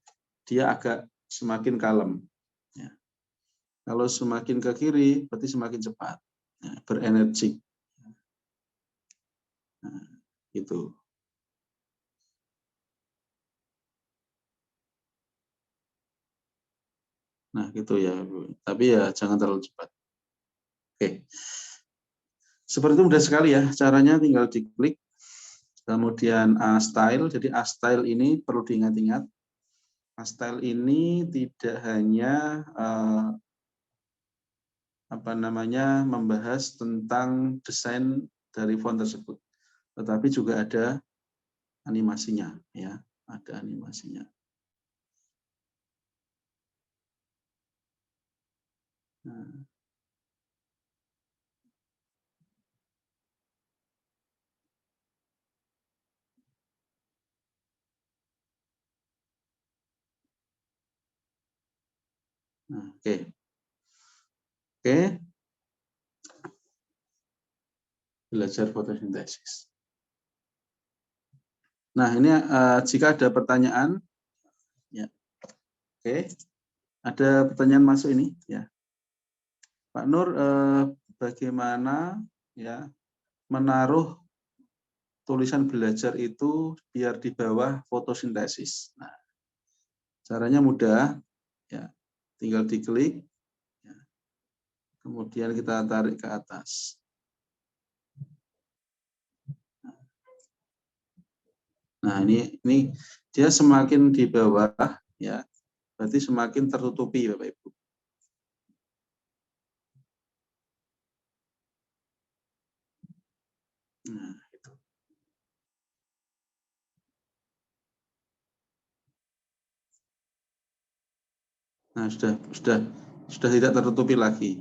dia agak semakin kalem. Ya. Kalau semakin ke kiri, berarti semakin cepat, ya, berenergi. Nah, gitu. Nah, gitu ya, Bu. Tapi ya jangan terlalu cepat. Oke. Seperti itu mudah sekali ya. Caranya tinggal diklik. Kemudian A-Style. Jadi A-Style ini perlu diingat-ingat. A-Style ini tidak hanya membahas tentang desain dari font tersebut, tetapi juga ada animasinya, ya, ada animasinya. Nah, oke, oke, belajar fotosintesis. Nah, ini jika ada pertanyaan, ya, oke, ada pertanyaan masuk ini, ya, Pak Nur, bagaimana ya menaruh tulisan belajar itu biar di bawah fotosintesis. Nah, caranya mudah, ya, tinggal diklik, ya, kemudian kita tarik ke atas. Nah, ini dia semakin di bawah, ya, berarti semakin tertutupi, Bapak Ibu. Nah, itu. Nah, sudah tidak tertutupi lagi.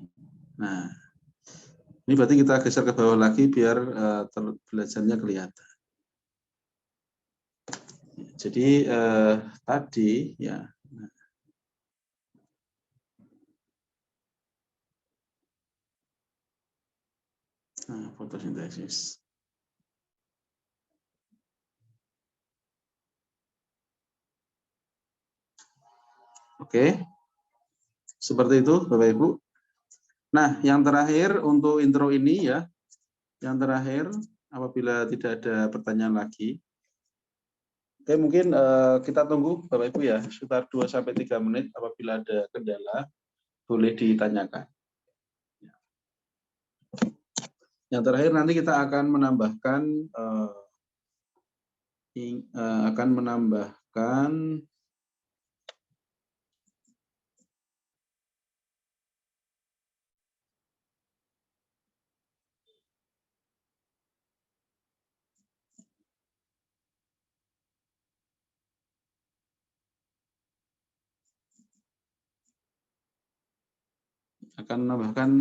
Nah, ini berarti kita geser ke bawah lagi biar belajarnya kelihatan. Jadi tadi ya. Nah, fotosintesis. Oke. Seperti itu, Bapak Ibu. Nah, yang terakhir untuk intro ini ya, yang terakhir apabila tidak ada pertanyaan lagi, oke mungkin kita tunggu Bapak Ibu ya, sekitar 2-3 menit. Apabila ada kendala, boleh ditanyakan. Yang terakhir nanti kita akan menambahkan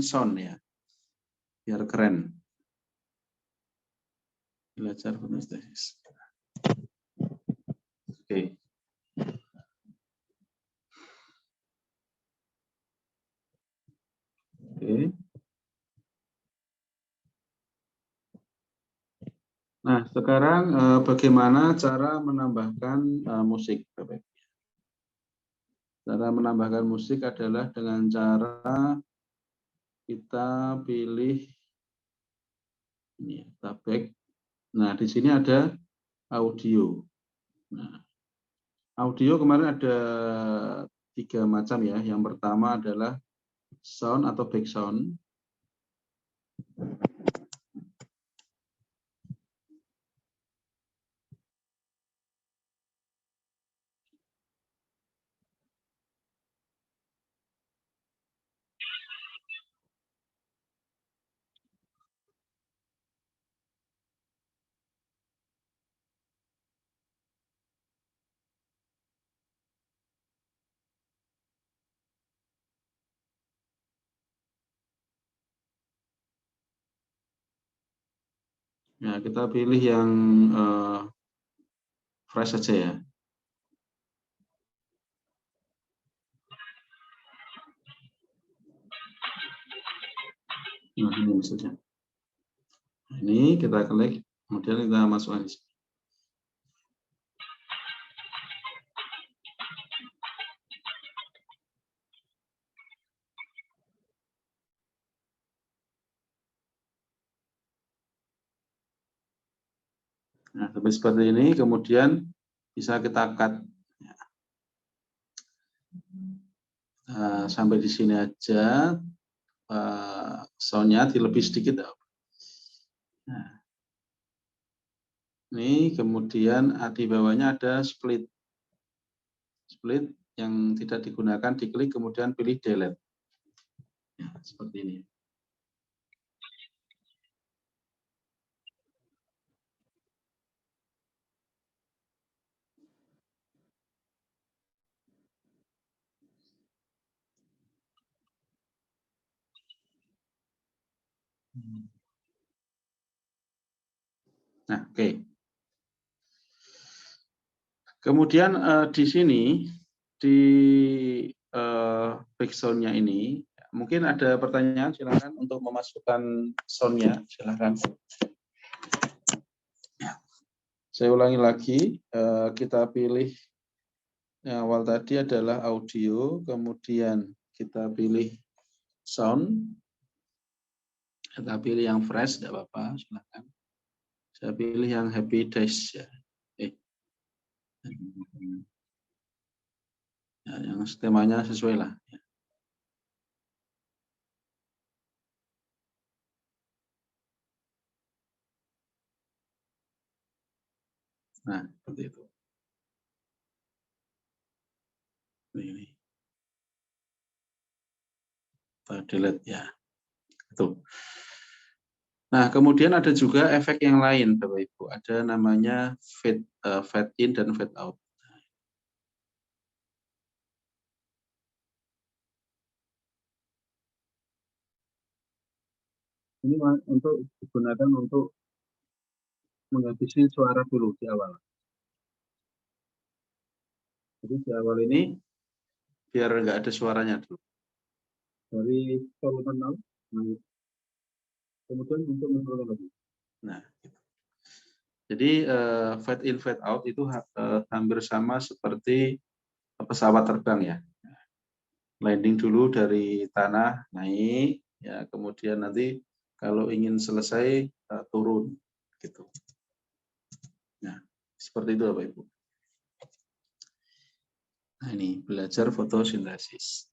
sound ya, biar keren. Belajar fotosintesis. Oke. Oke. Nah, sekarang bagaimana cara menambahkan musik, Bapak? Cara menambahkan musik adalah dengan cara kita pilih ini, kita back. Nah, di sini ada audio. Nah, audio kemarin ada 3 macam ya. Yang pertama adalah sound atau background. Nah, kita pilih yang fresh saja ya. Nah, ini saja. Ini kita klik, kemudian kita masukkan di sini. Nah, seperti ini, kemudian bisa kita cut. Sampai di sini aja, soundnya lebih sedikit. Nah, ini kemudian di bawahnya ada split. Split yang tidak digunakan, diklik kemudian pilih delete. Ya, seperti ini. Nah, oke. Kemudian di sini di background-nya ini mungkin ada pertanyaan, silakan untuk memasukkan sound-nya, silakan. Saya ulangi lagi, kita pilih yang awal tadi adalah audio, kemudian kita pilih sound, kita pilih yang fresh, tidak apa-apa, silakan. Saya pilih yang happy days ya. Ya, yang temanya sesuai lah. Ya. Nah, seperti itu. Ini. Delete ya. Itu. Nah, kemudian ada juga efek yang lain, Bapak Ibu. Ada namanya fade in dan fade out. Ini untuk digunakan untuk menghabisi suara dulu di awal. Jadi di awal ini biar nggak ada suaranya dulu. Dari volume 0, kemudian untuk menurunkan lagi. Nah, gitu. Jadi fade in fade out itu hampir sama seperti pesawat terbang ya. landing dulu dari tanah, naik, ya kemudian nanti kalau ingin selesai turun, gitu. Nah, seperti itu Bapak Ibu. Nah ini belajar fotosintesis.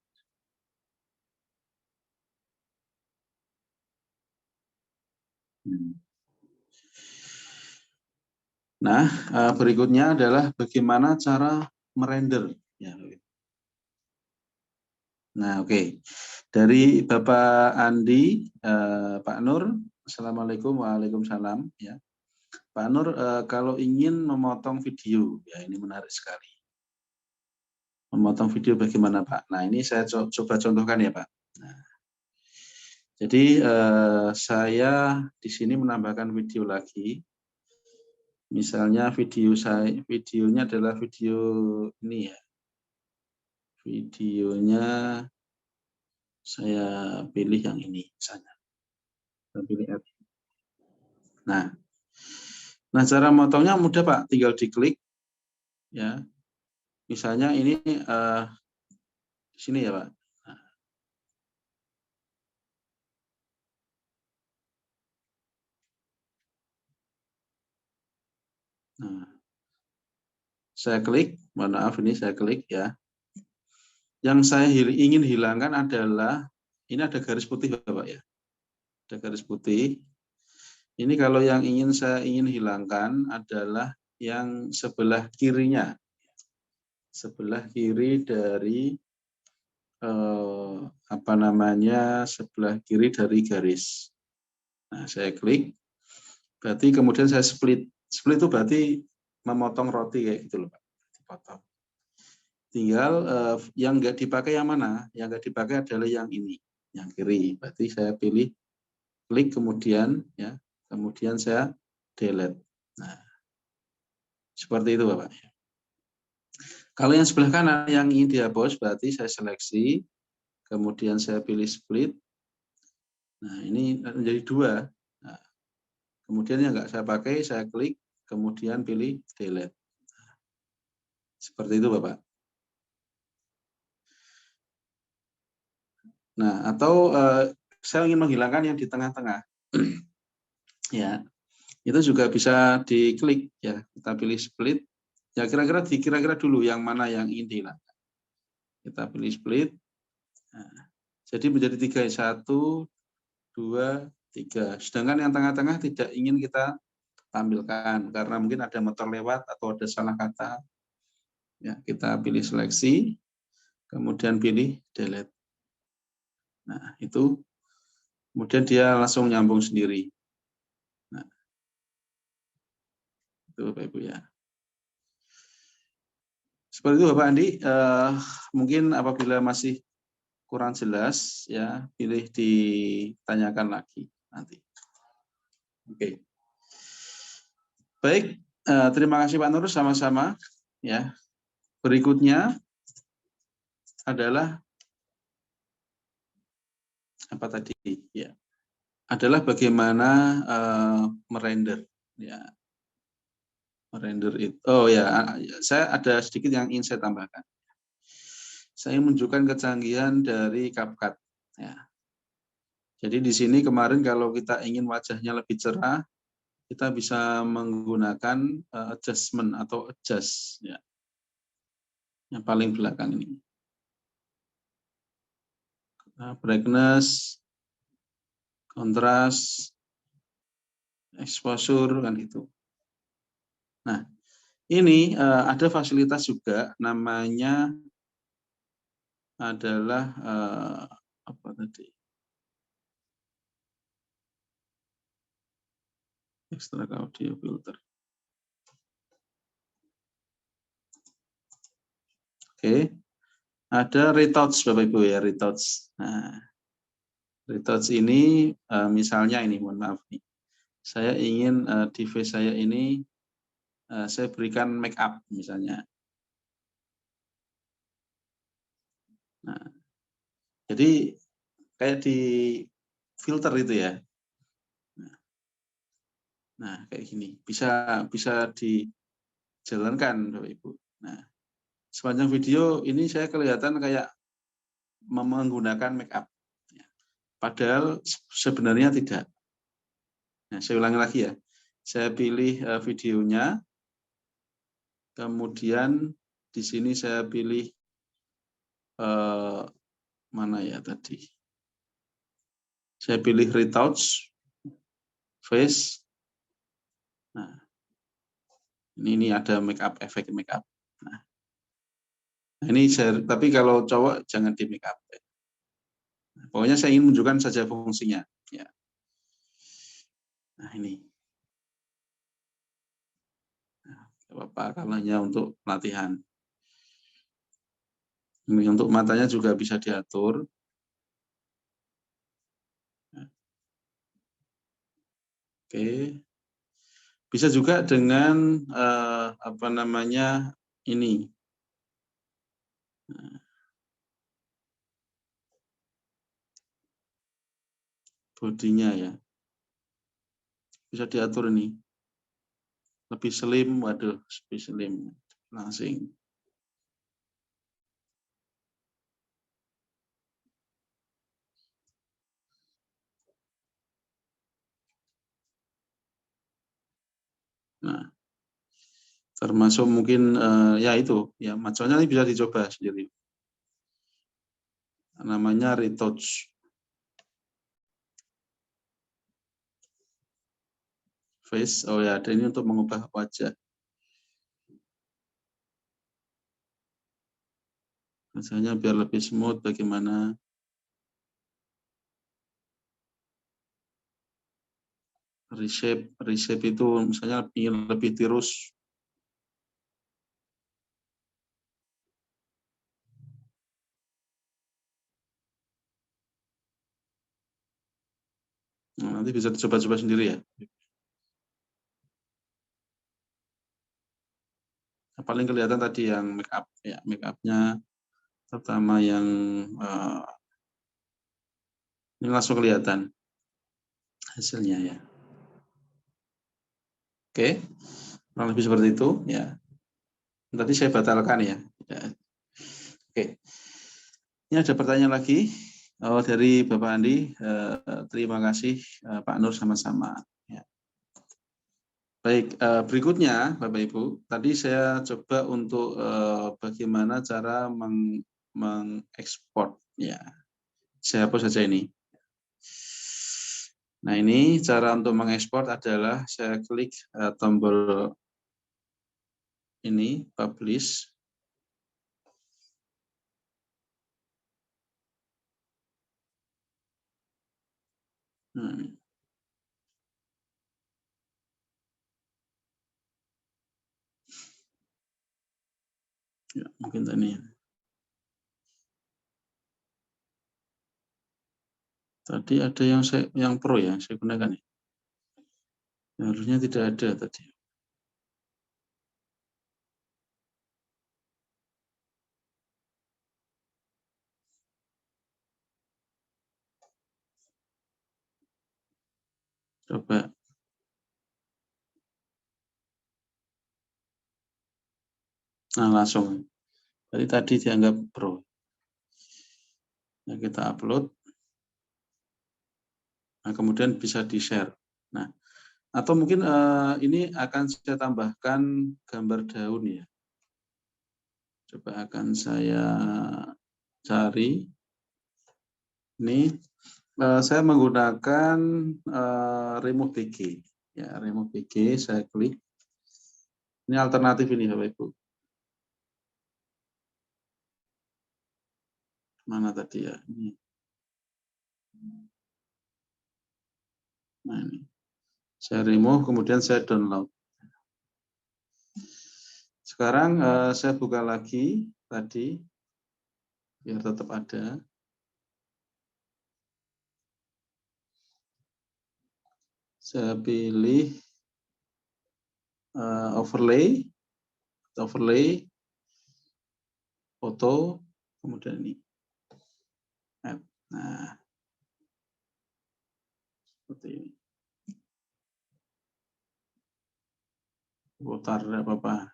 Nah, berikutnya adalah bagaimana cara merender. Ya. Nah, oke. Dari Bapak Andi, Pak Nur, Assalamualaikum, Waalaikumsalam. Ya. Pak Nur, kalau ingin memotong video, ya ini menarik sekali. Memotong video bagaimana Pak? Nah, ini saya coba contohkan ya Pak. Nah, jadi saya di sini menambahkan video lagi. Misalnya videonya adalah video ini ya. Videonya saya pilih yang ini misalnya. Saya pilih add. Nah, cara motongnya mudah Pak, tinggal diklik ya. Misalnya ini di sini ya Pak. Nah, saya klik, mohon maaf ini saya klik ya. Yang saya ingin hilangkan adalah ini ada garis putih Bapak ya. Ada garis putih. Ini kalau yang saya ingin hilangkan adalah yang sebelah kirinya. Sebelah kiri dari sebelah kiri dari garis. Nah, saya klik. Berarti kemudian saya split. Split itu berarti memotong roti kayak gitu loh Pak. Dipotong. Tinggal yang nggak dipakai yang mana? Yang nggak dipakai adalah yang ini, yang kiri. Berarti saya pilih klik kemudian ya, kemudian saya delete. Nah, seperti itu Bapak. Kalau yang sebelah kanan yang ingin dihapus berarti saya seleksi, kemudian saya pilih split. Nah, ini menjadi 2. Nah, kemudian yang nggak saya pakai saya klik, kemudian pilih delete. Nah, seperti itu Bapak. Nah, atau saya ingin menghilangkan yang di tengah-tengah. Ya, itu juga bisa diklik ya. Kita pilih split. Ya kira-kira dulu yang mana yang ingin dihilangkan. Kita pilih split. Nah, jadi menjadi 3, 1, 2, 3. Sedangkan yang tengah-tengah tidak ingin kita tampilkan karena mungkin ada motor lewat atau ada salah kata. Ya, kita pilih seleksi, kemudian pilih delete. Nah, itu kemudian dia langsung nyambung sendiri. Nah, itu Bapak Ibu ya. Seperti itu Bapak Andi. Mungkin apabila masih kurang jelas ya, pilih ditanyakan lagi nanti. Oke. Baik, terima kasih Pak Nur, sama-sama ya. Berikutnya adalah apa tadi ya? Adalah bagaimana merender ya. Merender itu. Oh ya, saya ada sedikit yang ingin saya tambahkan. Saya menunjukkan kecanggihan dari CapCut ya. Jadi di sini kemarin kalau kita ingin wajahnya lebih cerah, kita bisa menggunakan adjustment atau adjust ya. Yang paling belakang ini. Brightness, kontras, exposure kan gitu. Nah, ini ada fasilitas juga namanya adalah apa tadi? Extract audio filter. Oke. Ada retouch Bapak Ibu ya, retouch. Nah, retouch ini misalnya ini mohon maaf nih. Saya ingin device saya ini saya berikan make up misalnya. Nah, jadi kayak di filter itu ya. Nah, kayak gini. Bisa dijalankan Bapak Ibu. Nah, sepanjang video ini saya kelihatan kayak menggunakan make up. Padahal sebenarnya tidak. Nah, saya ulangi lagi ya. Saya pilih videonya, kemudian di sini saya pilih mana ya tadi? Saya pilih retouch, face. Nah, ini ada make up, efek make up. Nah, ini tapi kalau cowok jangan di make up. Pokoknya saya ingin menunjukkan saja fungsinya. Ya. Nah ini. Nah, apa kalau hanya untuk pelatihan. Ini untuk matanya juga bisa diatur. Oke. Bisa juga dengan apa namanya ini. Bodinya ya. Bisa diatur ini. Lebih slim, waduh, lebih slim. Langsing. Nah, termasuk mungkin ya itu, ya maconya ini bisa dicoba sendiri. Namanya retouch. Face, oh ya, ada ini untuk mengubah wajah. Misalnya biar lebih smooth, bagaimana? Reshape itu misalnya ingin lebih tirus. Nah, nanti bisa dicoba-coba sendiri ya. Paling kelihatan tadi yang make up ya, make up-nya terutama yang ini langsung kelihatan hasilnya ya. Oke, kurang lebih seperti itu ya. Tadi saya batalkan ya. Oke, ini ada pertanyaan lagi dari Bapak Andi. Terima kasih Pak Nur sama-sama. Ya. Baik, berikutnya Bapak Ibu, tadi saya coba untuk bagaimana cara mengekspor. Ya, saya hapus saja ini. Nah ini cara untuk mengekspor adalah saya klik tombol ini, publish. Nah, ini. Ya, mungkin tadi. Tadi ada yang pro ya, saya gunakan ya. Harusnya tidak ada tadi. Coba. Nah langsung. Jadi tadi dianggap pro. Nah, kita upload. Nah, kemudian bisa di-share. Nah, atau mungkin ini akan saya tambahkan gambar daun ya. Coba akan saya cari. Ini saya menggunakan remove PG. Ya, remove PG saya klik. Ini alternatif ini Bapak Ibu. Mana tadi ya? Ini. Nah, ini. Saya remove, kemudian saya download. Sekarang saya buka lagi tadi, biar tetap ada. Saya pilih overlay, foto, kemudian ini. Nah, seperti ini. Putar apa-apa.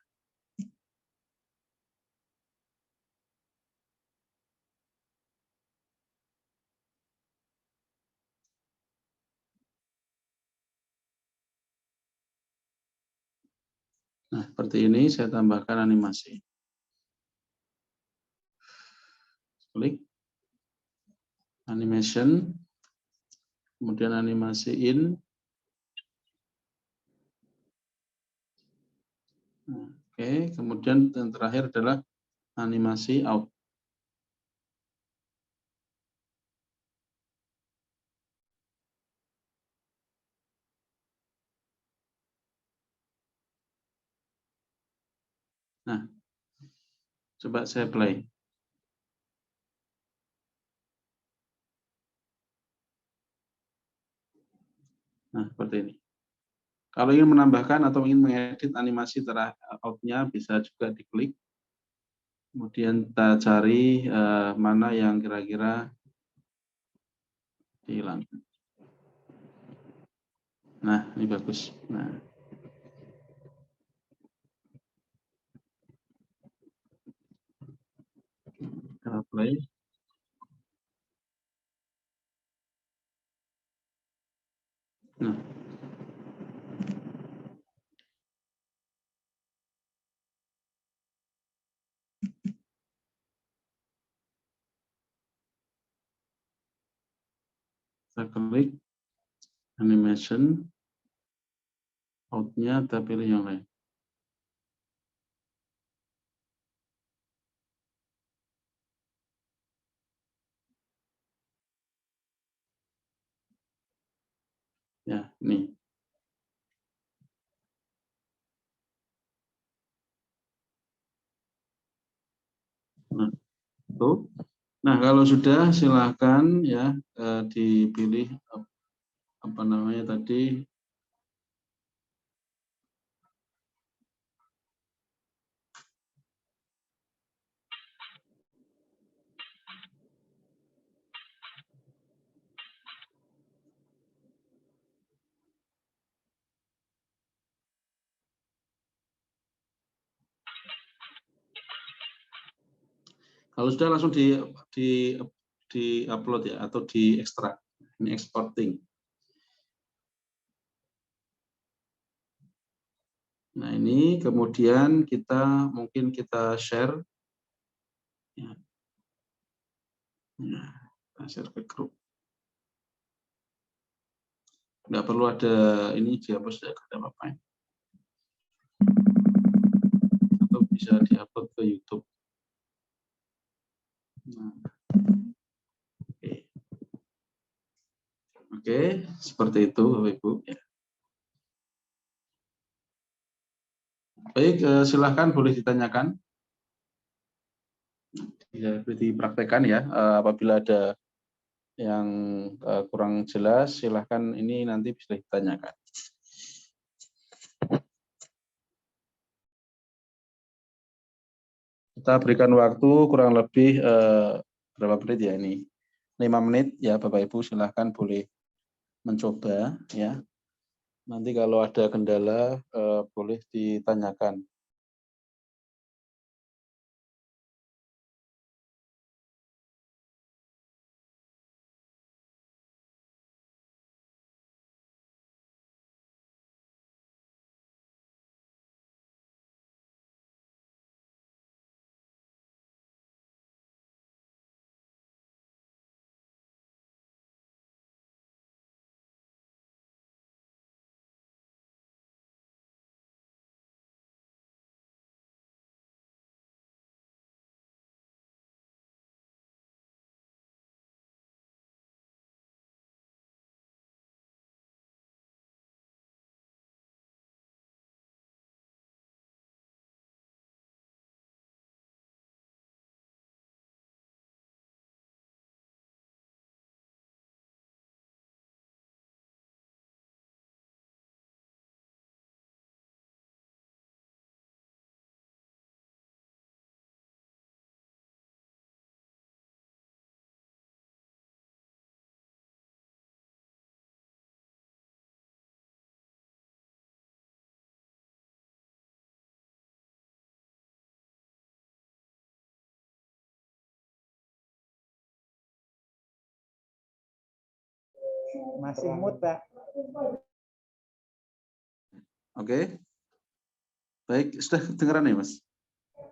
Nah, seperti ini saya tambahkan animasi. Klik animation, kemudian animasi in. Oke, kemudian yang terakhir adalah animasi out. Nah, coba saya play. Nah, seperti ini. Kalau ingin menambahkan atau ingin mengedit animasi out-nya, bisa juga diklik. Kemudian kita cari mana yang kira-kira dihilangkan. Nah, ini bagus. Nah, kita play. Nah, kita klik animation, out-nya kita pilih yang lain. Ya, ini. Nah, itu. Nah, kalau sudah silakan ya dipilih apa namanya tadi. Kalau sudah langsung di upload ya atau di ekstrak. Ini exporting. Nah, ini kemudian mungkin kita share. Ya. Nah, kita share ke grup. Nggak perlu ada ini dihapus, tidak ada apa-apa. Atau bisa diupload ke YouTube. Nah, oke, seperti itu Bapak Ibu. Ya. Baik, silahkan boleh ditanyakan. Ya, dipraktekkan ya. Apabila ada yang kurang jelas, silahkan ini nanti bisa ditanyakan. Kita berikan waktu kurang lebih berapa menit ya ini? 5 menit ya Bapak Ibu, silahkan boleh mencoba ya. Nanti kalau ada kendala boleh ditanyakan. Masih mood, Pak. Oke. Baik, sudah kedengaran ya, Mas?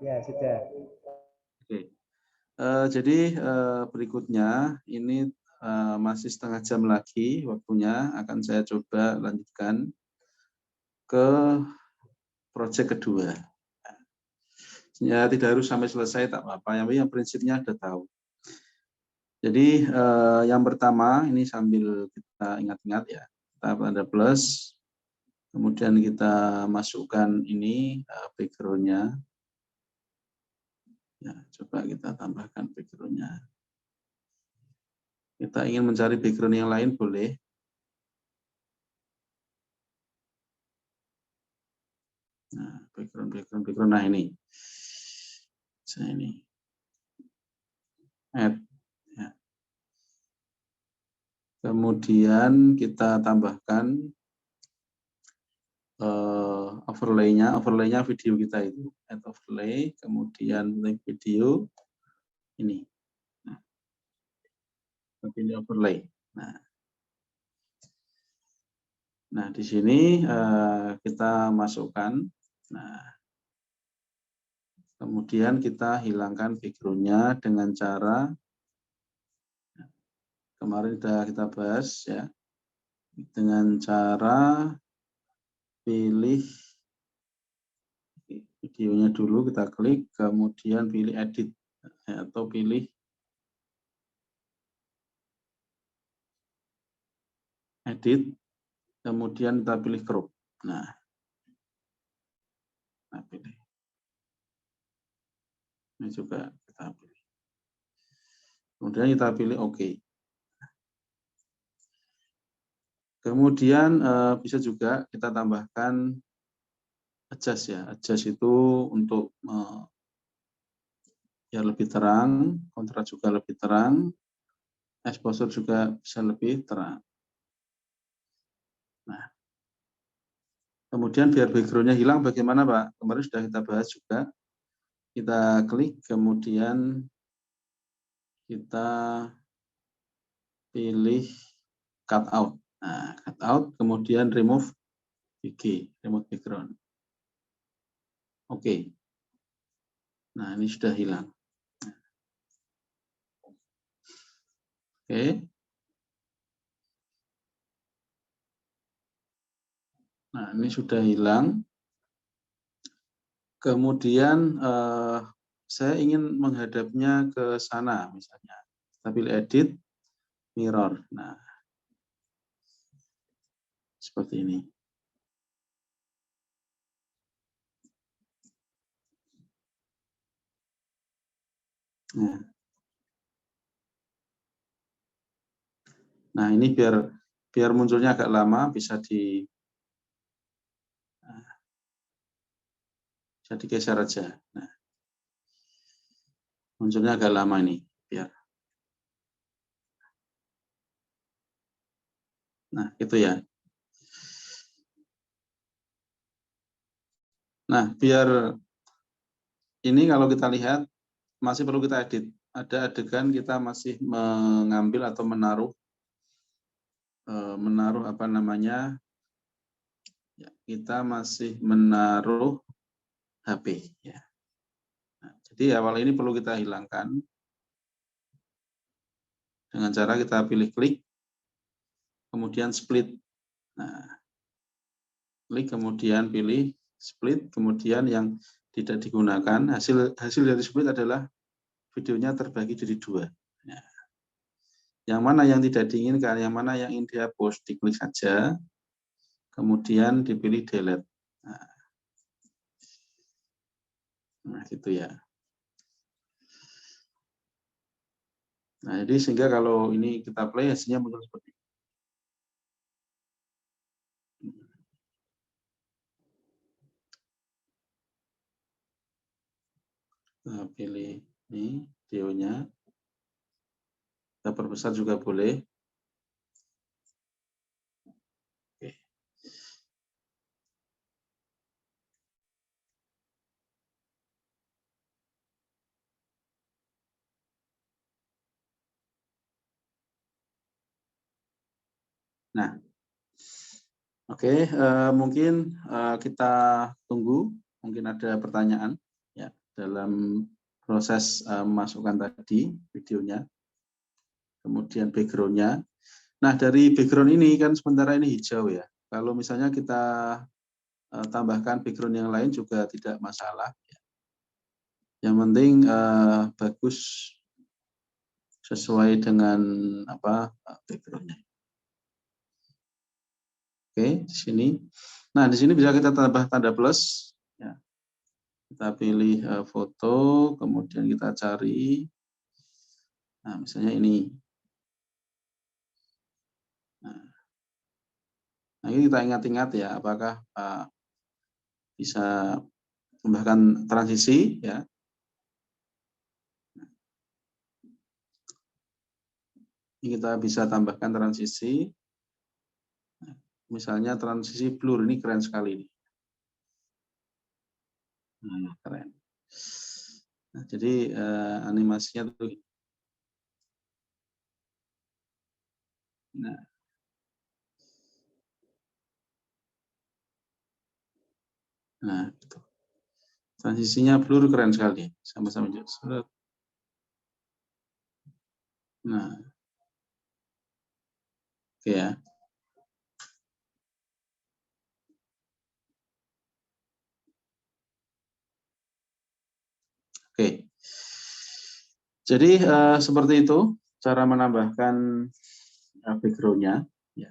Ya, sudah. Oke. Jadi berikutnya ini masih setengah jam lagi waktunya, akan saya coba lanjutkan ke proyek kedua. Ya, tidak harus sampai selesai, tak apa-apa. Yang prinsipnya sudah tahu. Jadi yang pertama ini sambil kita ingat-ingat ya, kita tanda plus, kemudian kita masukkan ini background-nya. Ya, coba kita tambahkan background-nya. Kita ingin mencari background yang lain boleh. Nah, background. Nah ini, saya ini, add. Ya. Kemudian kita tambahkan overlay-nya video kita itu, add overlay, kemudian link video ini. Nah, ini overlay. Nah, di sini kita masukkan. Nah, kemudian kita hilangkan background-nya dengan cara kemarin sudah kita bahas ya, dengan cara pilih videonya dulu, kita klik, kemudian pilih edit atau pilih edit, kemudian kita pilih crop. Nah, pilih. Ini juga kita pilih. Kemudian kita pilih OK. Kemudian bisa juga kita tambahkan adjust ya. Adjust itu untuk biar lebih terang, kontras juga lebih terang, exposure juga bisa lebih terang. Nah, kemudian biar background-nya hilang bagaimana Pak? Kemarin sudah kita bahas juga. Kita klik, kemudian kita pilih cut out. Nah, cut out, kemudian remove BG, remove background. Oke. Nah, ini sudah hilang. Oke. Nah, ini sudah hilang. Kemudian saya ingin menghadapnya ke sana misalnya. Kita pilih edit, mirror. Nah, seperti ini. Nah, ini biar munculnya agak lama bisa digeser aja. Nah, munculnya agak lama ini biar. Nah, itu ya. Nah, biar ini kalau kita lihat masih perlu kita edit. Ada adegan kita masih mengambil atau menaruh apa namanya? Ya, kita masih menaruh HP ya. Nah, jadi awal ini perlu kita hilangkan dengan cara kita pilih klik, kemudian split. Nah, klik kemudian pilih split, kemudian yang tidak digunakan hasil dari split adalah videonya terbagi jadi dua. Nah, yang mana yang tidak diinginkan, yang mana yang ingin dihapus, diklik saja, kemudian dipilih delete. Nah, gitu ya. Nah, jadi sehingga kalau ini kita play hasilnya muncul seperti ini. Nah, pilih ini videonya. Kita perbesar juga boleh. Oke. Nah, oke, mungkin kita tunggu mungkin ada pertanyaan ya dalam proses memasukkan tadi videonya, kemudian background-nya. Nah, dari background ini kan sementara ini hijau ya. Kalau misalnya kita tambahkan background yang lain juga tidak masalah. Yang penting bagus sesuai dengan background-nya. Oke, di sini. Nah, di sini bisa kita tambah tanda plus. Ya. Kita pilih foto, kemudian kita cari. Nah, misalnya ini. Nah, ini kita ingat-ingat ya, apakah bisa tambahkan transisi ya. Ini kita bisa tambahkan transisi. Misalnya transisi blur, ini keren sekali. Nah, keren. Nah, jadi animasinya tuh. Nah, gitu. Transisinya blur keren sekali. Sama-sama juga. Nah, oke ya. Oke. Jadi seperti itu cara menambahkan background-nya. Ya.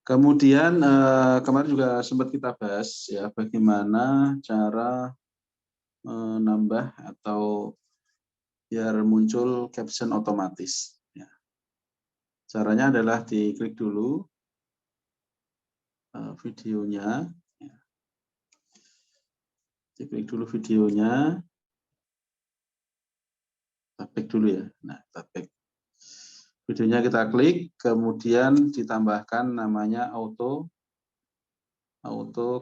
Kemudian kemarin juga sempat kita bahas ya bagaimana cara menambah atau biar muncul caption otomatis. Ya. Caranya adalah diklik dulu videonya. Ya. Diklik dulu videonya. Kita back dulu ya. Nah, kita back. Videonya kita klik, kemudian ditambahkan namanya auto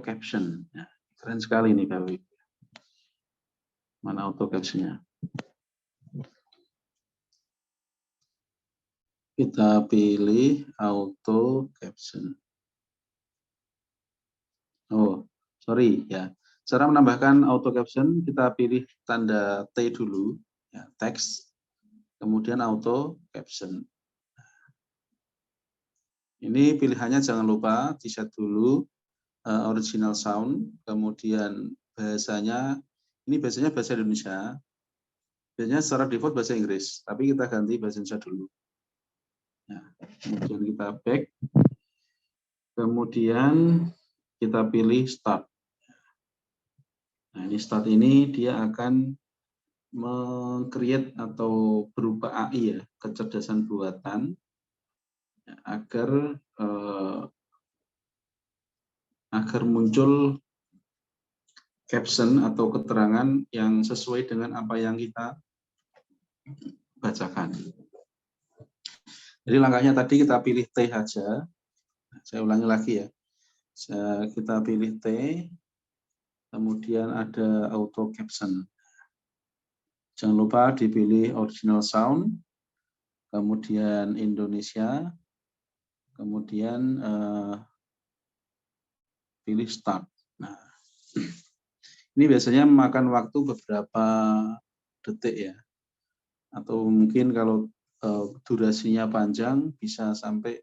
caption. Ya, keren sekali nih Bapak Ibu. Mana auto captionnya? Kita pilih auto caption. Oh, sorry ya. Cara menambahkan auto caption, kita pilih tanda T dulu, ya, teks, kemudian auto caption. Ini pilihannya jangan lupa di-set dulu original sound, kemudian bahasanya, ini biasanya bahasa Indonesia, biasanya secara default bahasa Inggris, tapi kita ganti bahasa Indonesia dulu. Nah, kemudian kita back, kemudian kita pilih start. Nah, ini start ini dia akan meng-create atau berupa AI ya, kecerdasan buatan, ya, agar muncul caption atau keterangan yang sesuai dengan apa yang kita bacakan. Jadi langkahnya tadi kita pilih T saja. Saya ulangi lagi ya. Kita pilih T, kemudian ada auto caption. Jangan lupa dipilih original sound, kemudian Indonesia, kemudian pilih start. Nah, ini biasanya memakan waktu beberapa detik ya, atau mungkin kalau durasinya panjang bisa sampai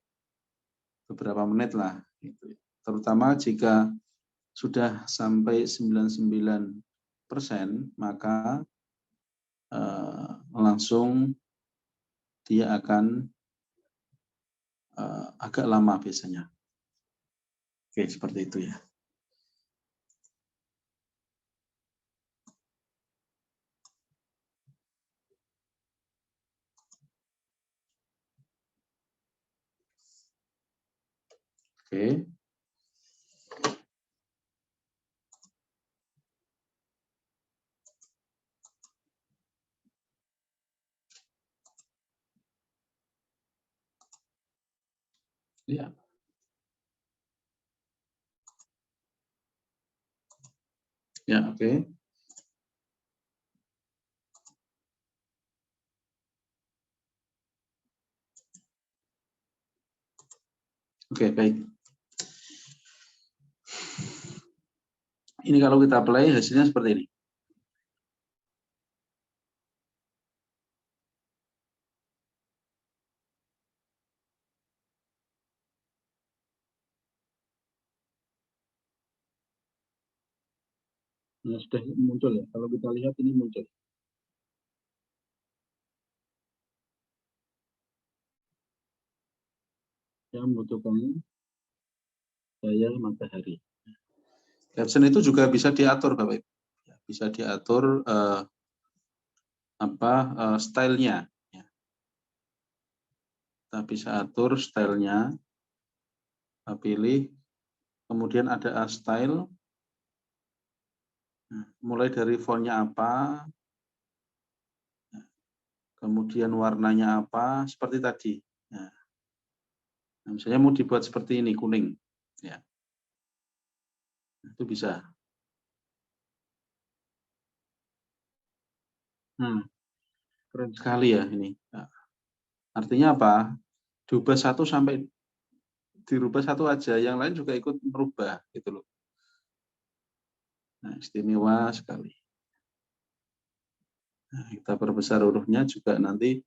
beberapa menit lah. Gitu. Terutama jika sudah sampai 99%, maka langsung dia akan agak lama biasanya. Oke, seperti itu ya. Oke. Ya. Ya, oke. Oke, baik. Ini kalau kita play hasilnya seperti ini. Nah, sudah muncul ya. Kalau kita lihat ini muncul. Yang membutuhkan daya matahari. Caption itu juga bisa diatur, Bapak Ibu. Bisa diatur stylenya. Ya. Kita bisa atur stylenya. Kita pilih. Kemudian ada style. Nah, mulai dari fontnya apa. Kemudian warnanya apa. Seperti tadi. Nah, misalnya mau dibuat seperti ini, kuning. Ya. Itu bisa. Keren sekali ya ini. Nah, artinya apa? Dirubah satu aja, yang lain juga ikut merubah gitu loh. Nah, istimewa sekali. Nah, kita perbesar hurufnya juga nanti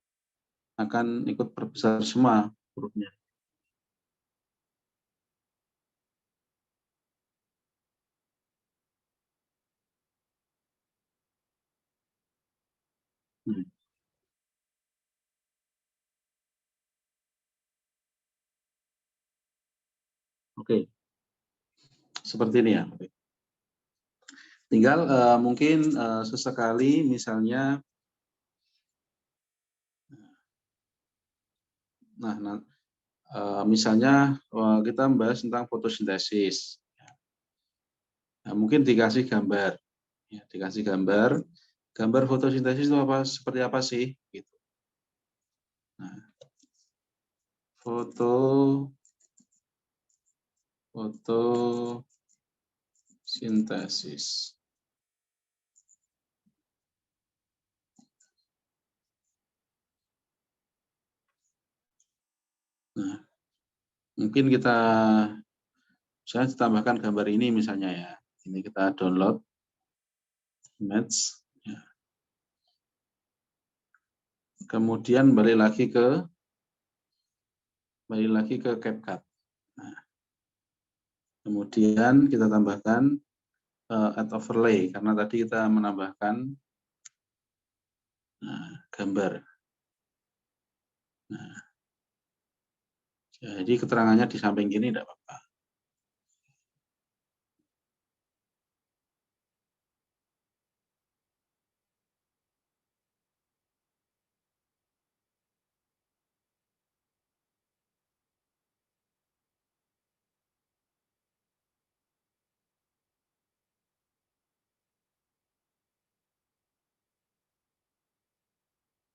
akan ikut perbesar semua hurufnya. Oke, seperti ini ya. Tinggal mungkin sesekali misalnya, misalnya kita membahas tentang fotosintesis. Nah, mungkin dikasih gambar, ya, dikasih gambar fotosintesis itu apa, seperti apa sih? Gitu. Nah, fotosintesis. Nah, mungkin kita bisa tambahkan gambar ini misalnya ya. Ini kita download image. Ya. Kemudian balik lagi ke CapCut. Nah, kemudian kita tambahkan add overlay karena tadi kita menambahkan gambar. Nah, jadi keterangannya di samping gini tidak apa-apa.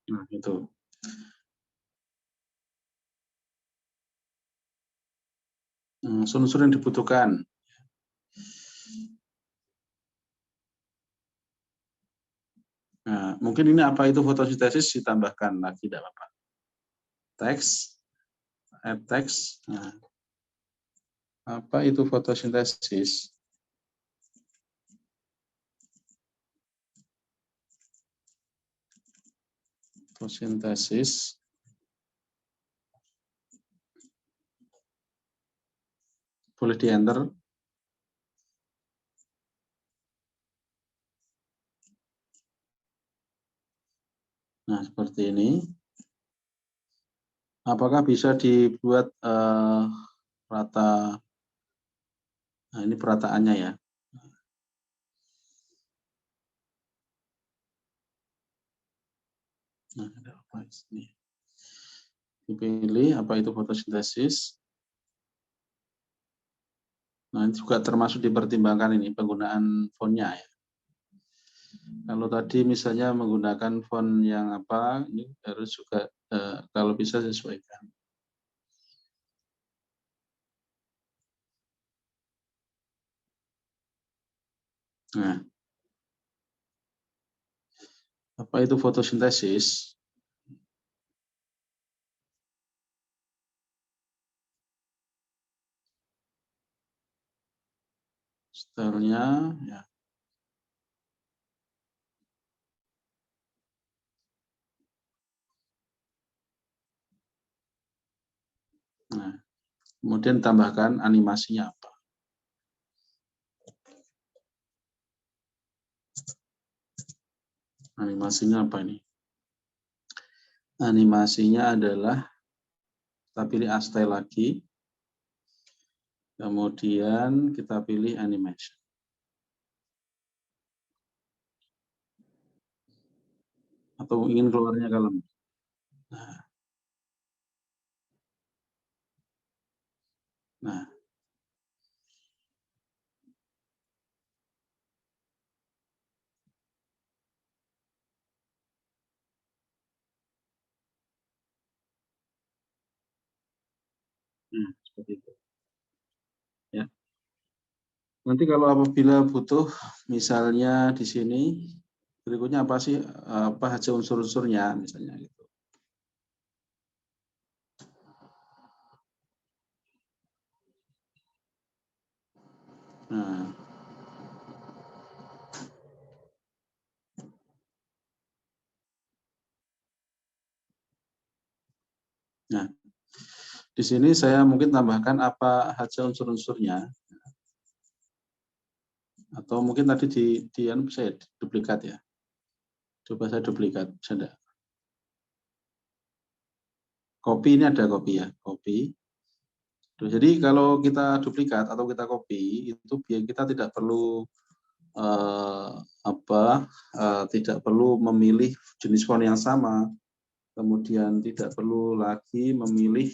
Nah, itu. Unsur-unsur yang dibutuhkan. Nah, mungkin ini apa itu fotosintesis ditambahkan lagi tidak apa-apa. Teks, add text. Nah, apa itu fotosintesis? Fotosintesis boleh di-enter. Nah, seperti ini. Apakah bisa dibuat rata? Nah, ini perataannya ya. Nah, ada apa ini? Dipilih apa itu fotosintesis. Nah, ini juga termasuk dipertimbangkan ini penggunaan fontnya ya. Kalau tadi misalnya menggunakan font yang apa, ini harus juga kalau bisa sesuaikan. Nah, apa itu fotosintesis? Stylenya, ya. Nah, kemudian tambahkan animasinya apa. Animasinya apa ini? Animasinya adalah, kita pilih A-Style lagi, kemudian kita pilih animation. Atau ingin keluarnya kalem. Nah, seperti itu. Ya. Nanti kalau apabila butuh, misalnya di sini berikutnya apa sih, apa aja unsur-unsurnya, misalnya gitu. Nah, di sini saya mungkin tambahkan apa aja unsur-unsurnya, atau mungkin tadi di saya duplikat ya. Coba saya duplikat, bisa enggak? Copy ini ada copy ya, copy. Jadi kalau kita duplikat atau kita copy itu biar kita tidak perlu tidak perlu memilih jenis font yang sama, kemudian tidak perlu lagi memilih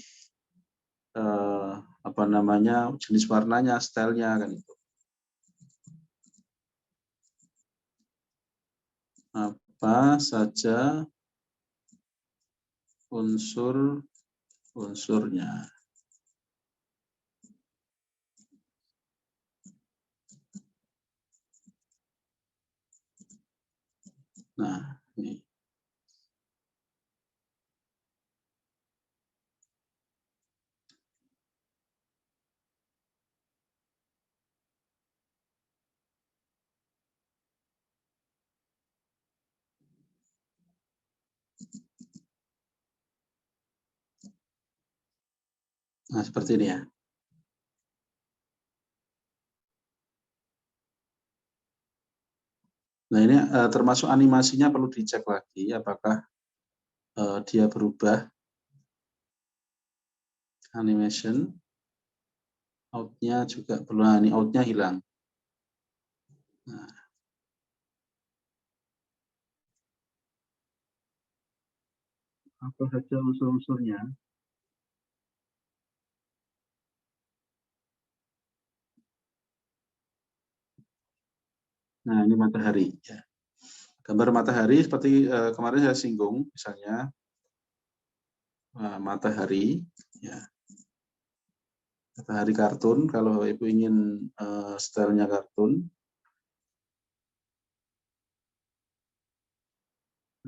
jenis warnanya, stylenya kan itu. Apa saja unsur-unsurnya. Nah, ini. Nah, seperti ini ya. Nah, ini termasuk animasinya perlu dicek lagi apakah dia berubah. Animation, out-nya juga perlu, ini out-nya hilang. Nah, apa saja unsur-unsurnya. Nah, ini matahari. Ya. Gambar matahari seperti kemarin saya singgung, misalnya matahari, ya. Matahari kartun, kalau Ibu ingin stylenya kartun.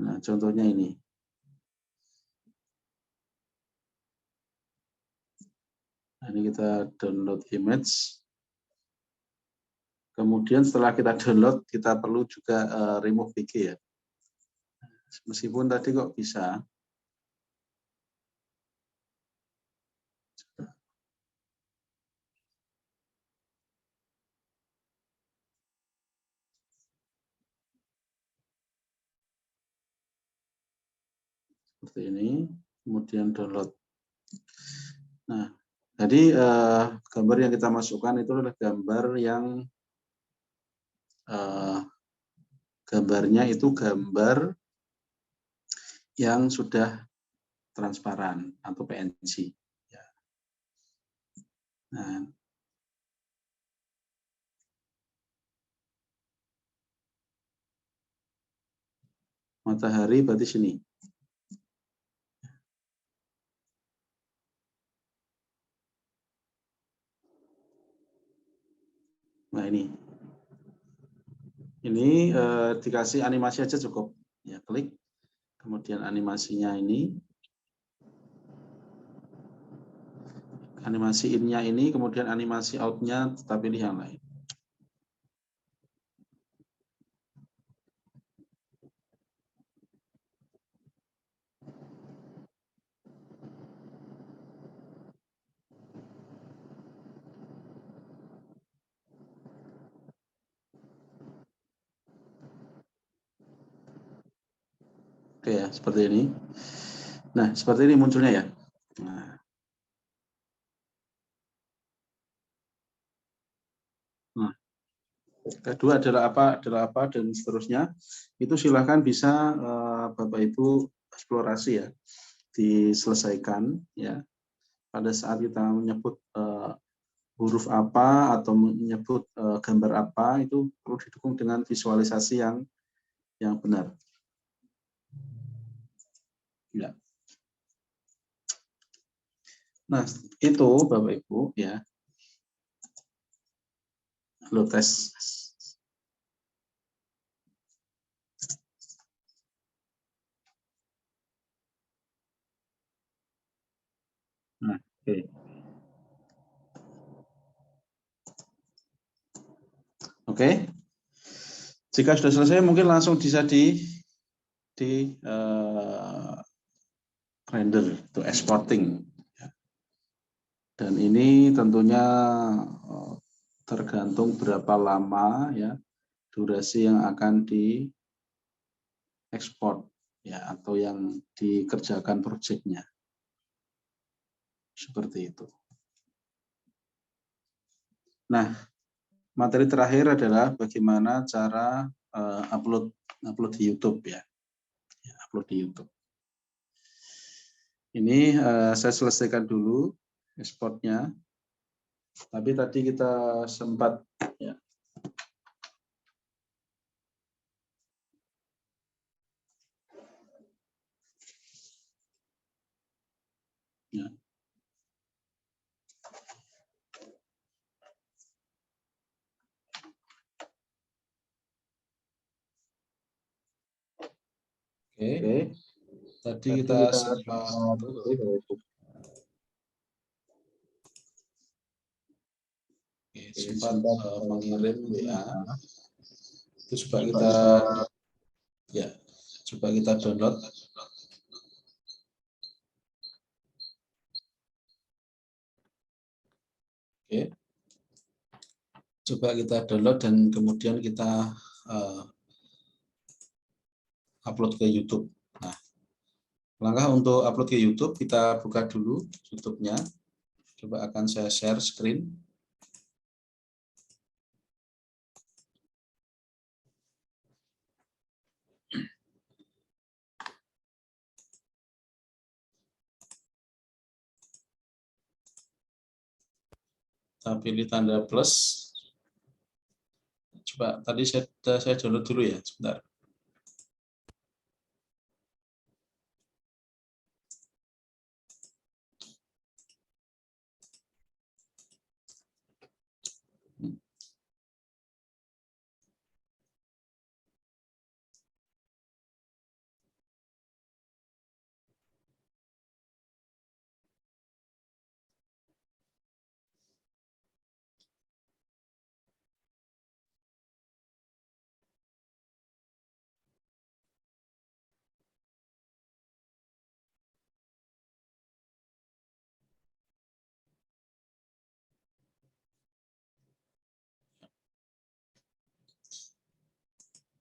Nah, contohnya ini. Nah, ini kita download image. Kemudian setelah kita download, kita perlu juga remove PG ya. Meskipun tadi kok bisa. Seperti ini, kemudian download. Nah, jadi gambar yang kita masukkan itu adalah gambar yang gambarnya itu gambar yang sudah transparan atau PNG. Ya. Nah, matahari berarti sini. Nah, ini dikasih animasi aja cukup. Ya, klik, kemudian animasinya ini, animasi in-nya ini, kemudian animasi out-nya kita pilih yang lain. Oke ya, seperti ini. Nah, seperti ini munculnya ya. Nah, kedua adalah apa, dan seterusnya. Itu silakan bisa Bapak Ibu eksplorasi ya, diselesaikan ya. Pada saat kita menyebut huruf apa atau menyebut gambar apa, itu perlu didukung dengan visualisasi yang benar. Ya. Nah, itu Bapak Ibu ya. Halo tes. Nah, oke. Oke. Jika sudah selesai mungkin langsung bisa di render to exporting. Dan ini tentunya tergantung berapa lama ya durasi yang akan diekspor ya, atau yang dikerjakan proyeknya. Seperti itu. Nah, materi terakhir adalah bagaimana cara upload di YouTube ya. Upload di YouTube. Ini saya selesaikan dulu ekspornya. Tapi tadi kita sempat ya. Ya. Oke. Tadi kita sempat mengirim WA. Itu coba kita download. Oke. Coba kita download dan kemudian kita upload ke YouTube. Nah, langkah untuk upload ke YouTube, kita buka dulu YouTube-nya. Coba akan saya share screen. Kita pilih tanda plus. Coba tadi saya download dulu ya, sebentar.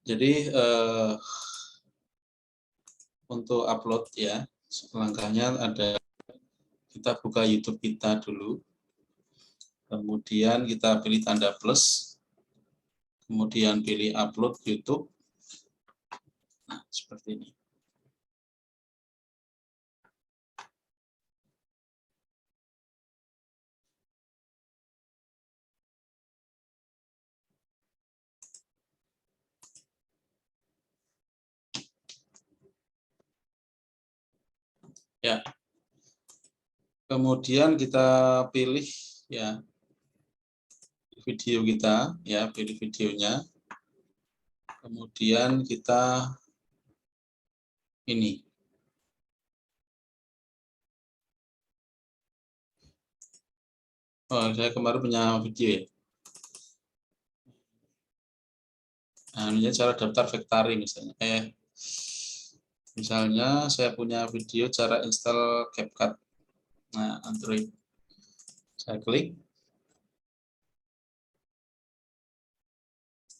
Jadi untuk upload ya, langkahnya ada, kita buka YouTube kita dulu, kemudian kita pilih tanda plus, kemudian pilih upload YouTube. Nah, seperti ini. Ya. Kemudian kita pilih ya video kita, ya pilih videonya. Kemudian kita ini. Oh, saya kemarin punya video ya. Nah, ini cara daftar Vectari misalnya. Misalnya saya punya video cara install CapCut. Nah, Android. Saya klik.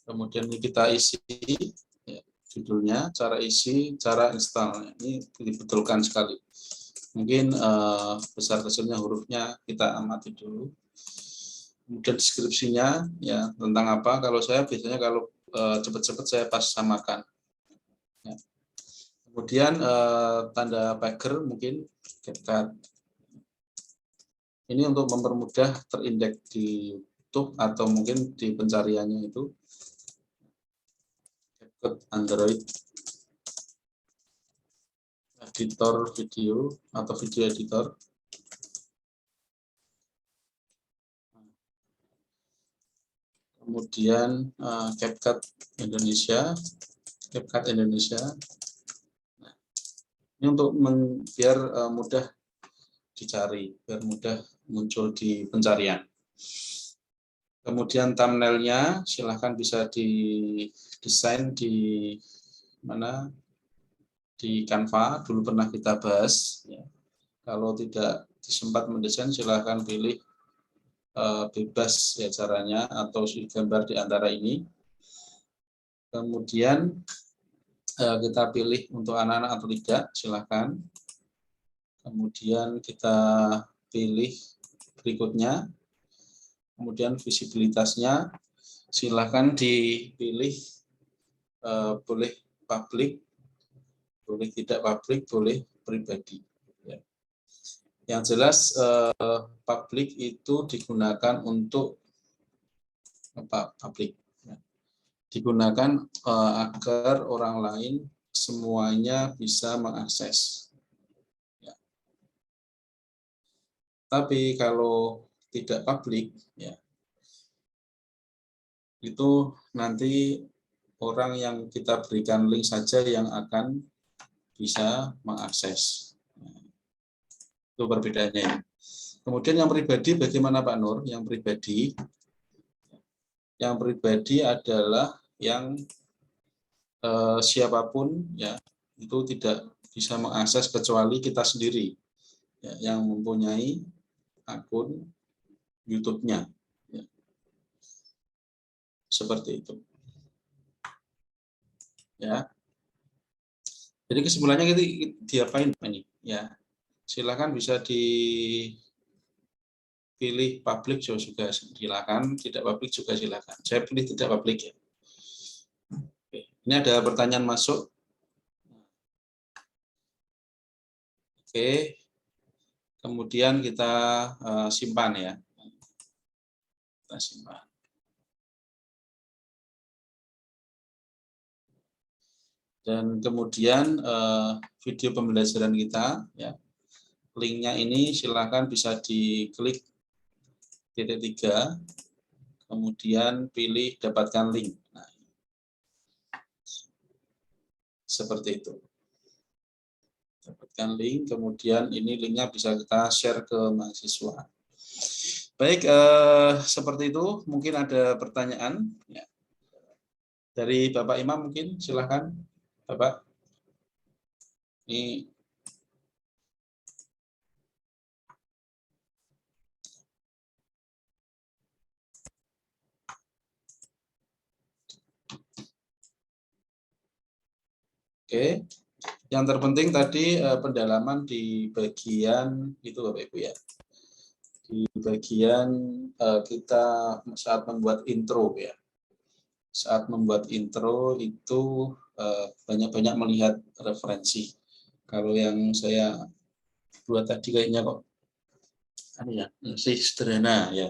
Kemudian kita isi. Ya. judulnya, cara isi, cara install. Ini dibetulkan sekali. Mungkin besar kecilnya hurufnya kita amati dulu. Kemudian deskripsinya ya tentang apa. Kalau saya biasanya kalau cepat-cepat saya pas samakan. Ya. Kemudian tanda pager mungkin CapCut. Ini untuk mempermudah terindeks di YouTube atau mungkin di pencariannya itu. CapCut Android. Editor video atau video editor. Kemudian CapCut Indonesia. CapCut Indonesia. Nah, ini untuk biar mudah dicari, biar mudah muncul di pencarian. Kemudian thumbnailnya silahkan bisa didesain di mana, di Canva, dulu pernah kita bahas. Ya. Kalau tidak sempat mendesain silahkan pilih bebas ya caranya, atau gambar di antara ini. Kemudian kita pilih untuk anak-anak atau tidak, silahkan. Kemudian kita pilih berikutnya. Kemudian visibilitasnya silahkan dipilih, boleh publik, boleh tidak publik, boleh pribadi. Ya. Yang jelas publik itu digunakan untuk apa? Publik. Ya. Digunakan agar orang lain semuanya bisa mengakses. Ya. Tapi kalau tidak publik, ya, itu nanti orang yang kita berikan link saja yang akan bisa mengakses. Itu perbedaannya. Kemudian yang pribadi bagaimana Pak Nur? Yang pribadi adalah yang siapapun ya itu tidak bisa mengakses kecuali kita sendiri ya, yang mempunyai akun YouTube-nya. Ya. Seperti itu. Ya. Jadi kesimpulannya itu diapain ini? Ya. Silakan bisa dipilih publik juga silakan, tidak publik juga silakan. Saya pilih tidak publik ya. Oke. Ini ada pertanyaan masuk. Oke. Kemudian kita simpan ya. Kita simpan. Dan kemudian video pembelajaran kita ya. Linknya ini silakan bisa diklik titik 3, kemudian pilih dapatkan link. Nah, seperti itu. Dapatkan link, kemudian ini linknya bisa kita share ke mahasiswa. Baik, seperti itu. Mungkin ada pertanyaan ya. Dari Bapak Imam mungkin, silakan Bapak. Ini oke. Yang terpenting tadi pendalaman di bagian itu Bapak Ibu ya. Di bagian kita saat membuat intro ya. Saat membuat intro itu banyak-banyak melihat referensi. Kalau yang saya buat tadi kayaknya kok ya, masih sederhana ya.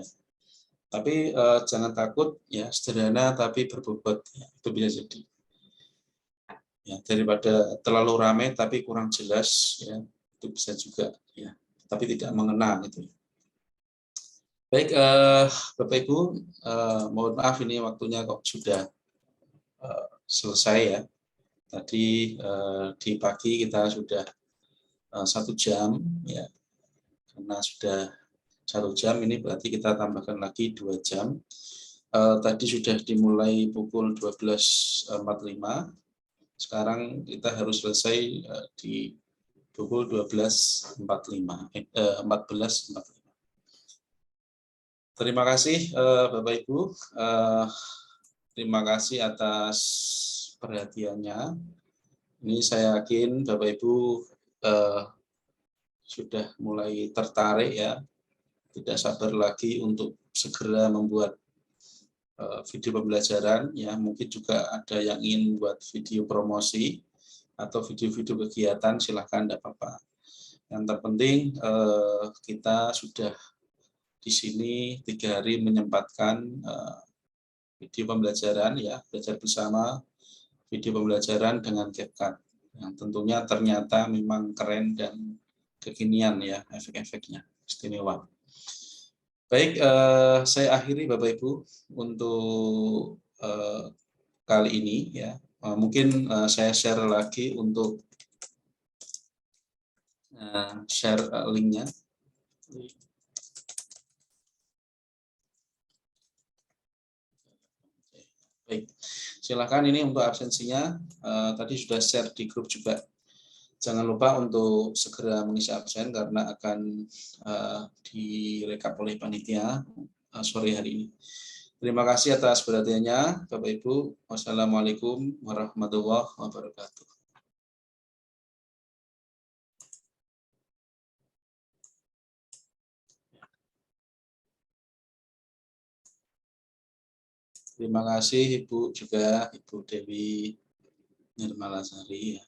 Tapi jangan takut ya, sederhana tapi berbobot ya, itu bisa jadi. Ya, daripada terlalu ramai tapi kurang jelas ya, itu bisa juga ya, tapi tidak mengena gitu. Baik, Bapak Ibu, mohon maaf ini waktunya kok sudah selesai ya. Tadi di pagi kita sudah 1 jam ya, karena sudah 1 jam ini berarti kita tambahkan lagi 2 jam. Tadi sudah dimulai pukul 12.45. Sekarang kita harus selesai di pukul 14.45. Terima kasih Bapak Ibu. Terima kasih atas perhatiannya. Ini saya yakin Bapak Ibu sudah mulai tertarik ya, tidak sabar lagi untuk segera membuat video pembelajaran ya. Mungkin juga ada yang ingin buat video promosi atau video-video kegiatan, silahkan, tidak apa-apa. Yang terpenting kita sudah di sini 3 hari menyempatkan video pembelajaran ya, belajar bersama video pembelajaran dengan CapCut yang tentunya ternyata memang keren dan kekinian ya, efek-efeknya istimewa. Baik, saya akhiri Bapak Ibu untuk kali ini ya. Mungkin saya share lagi untuk share linknya. Baik, silakan ini untuk absensinya. Tadi sudah share di grup juga. Jangan lupa untuk segera mengisi absen karena akan direkap oleh panitia sore hari ini. Terima kasih atas perhatiannya, Bapak Ibu. Wassalamualaikum warahmatullahi wabarakatuh. Terima kasih Ibu juga, Ibu Dewi Nirmalasari.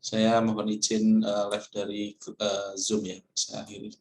Saya mohon izin live dari Zoom ya, saya akhiri.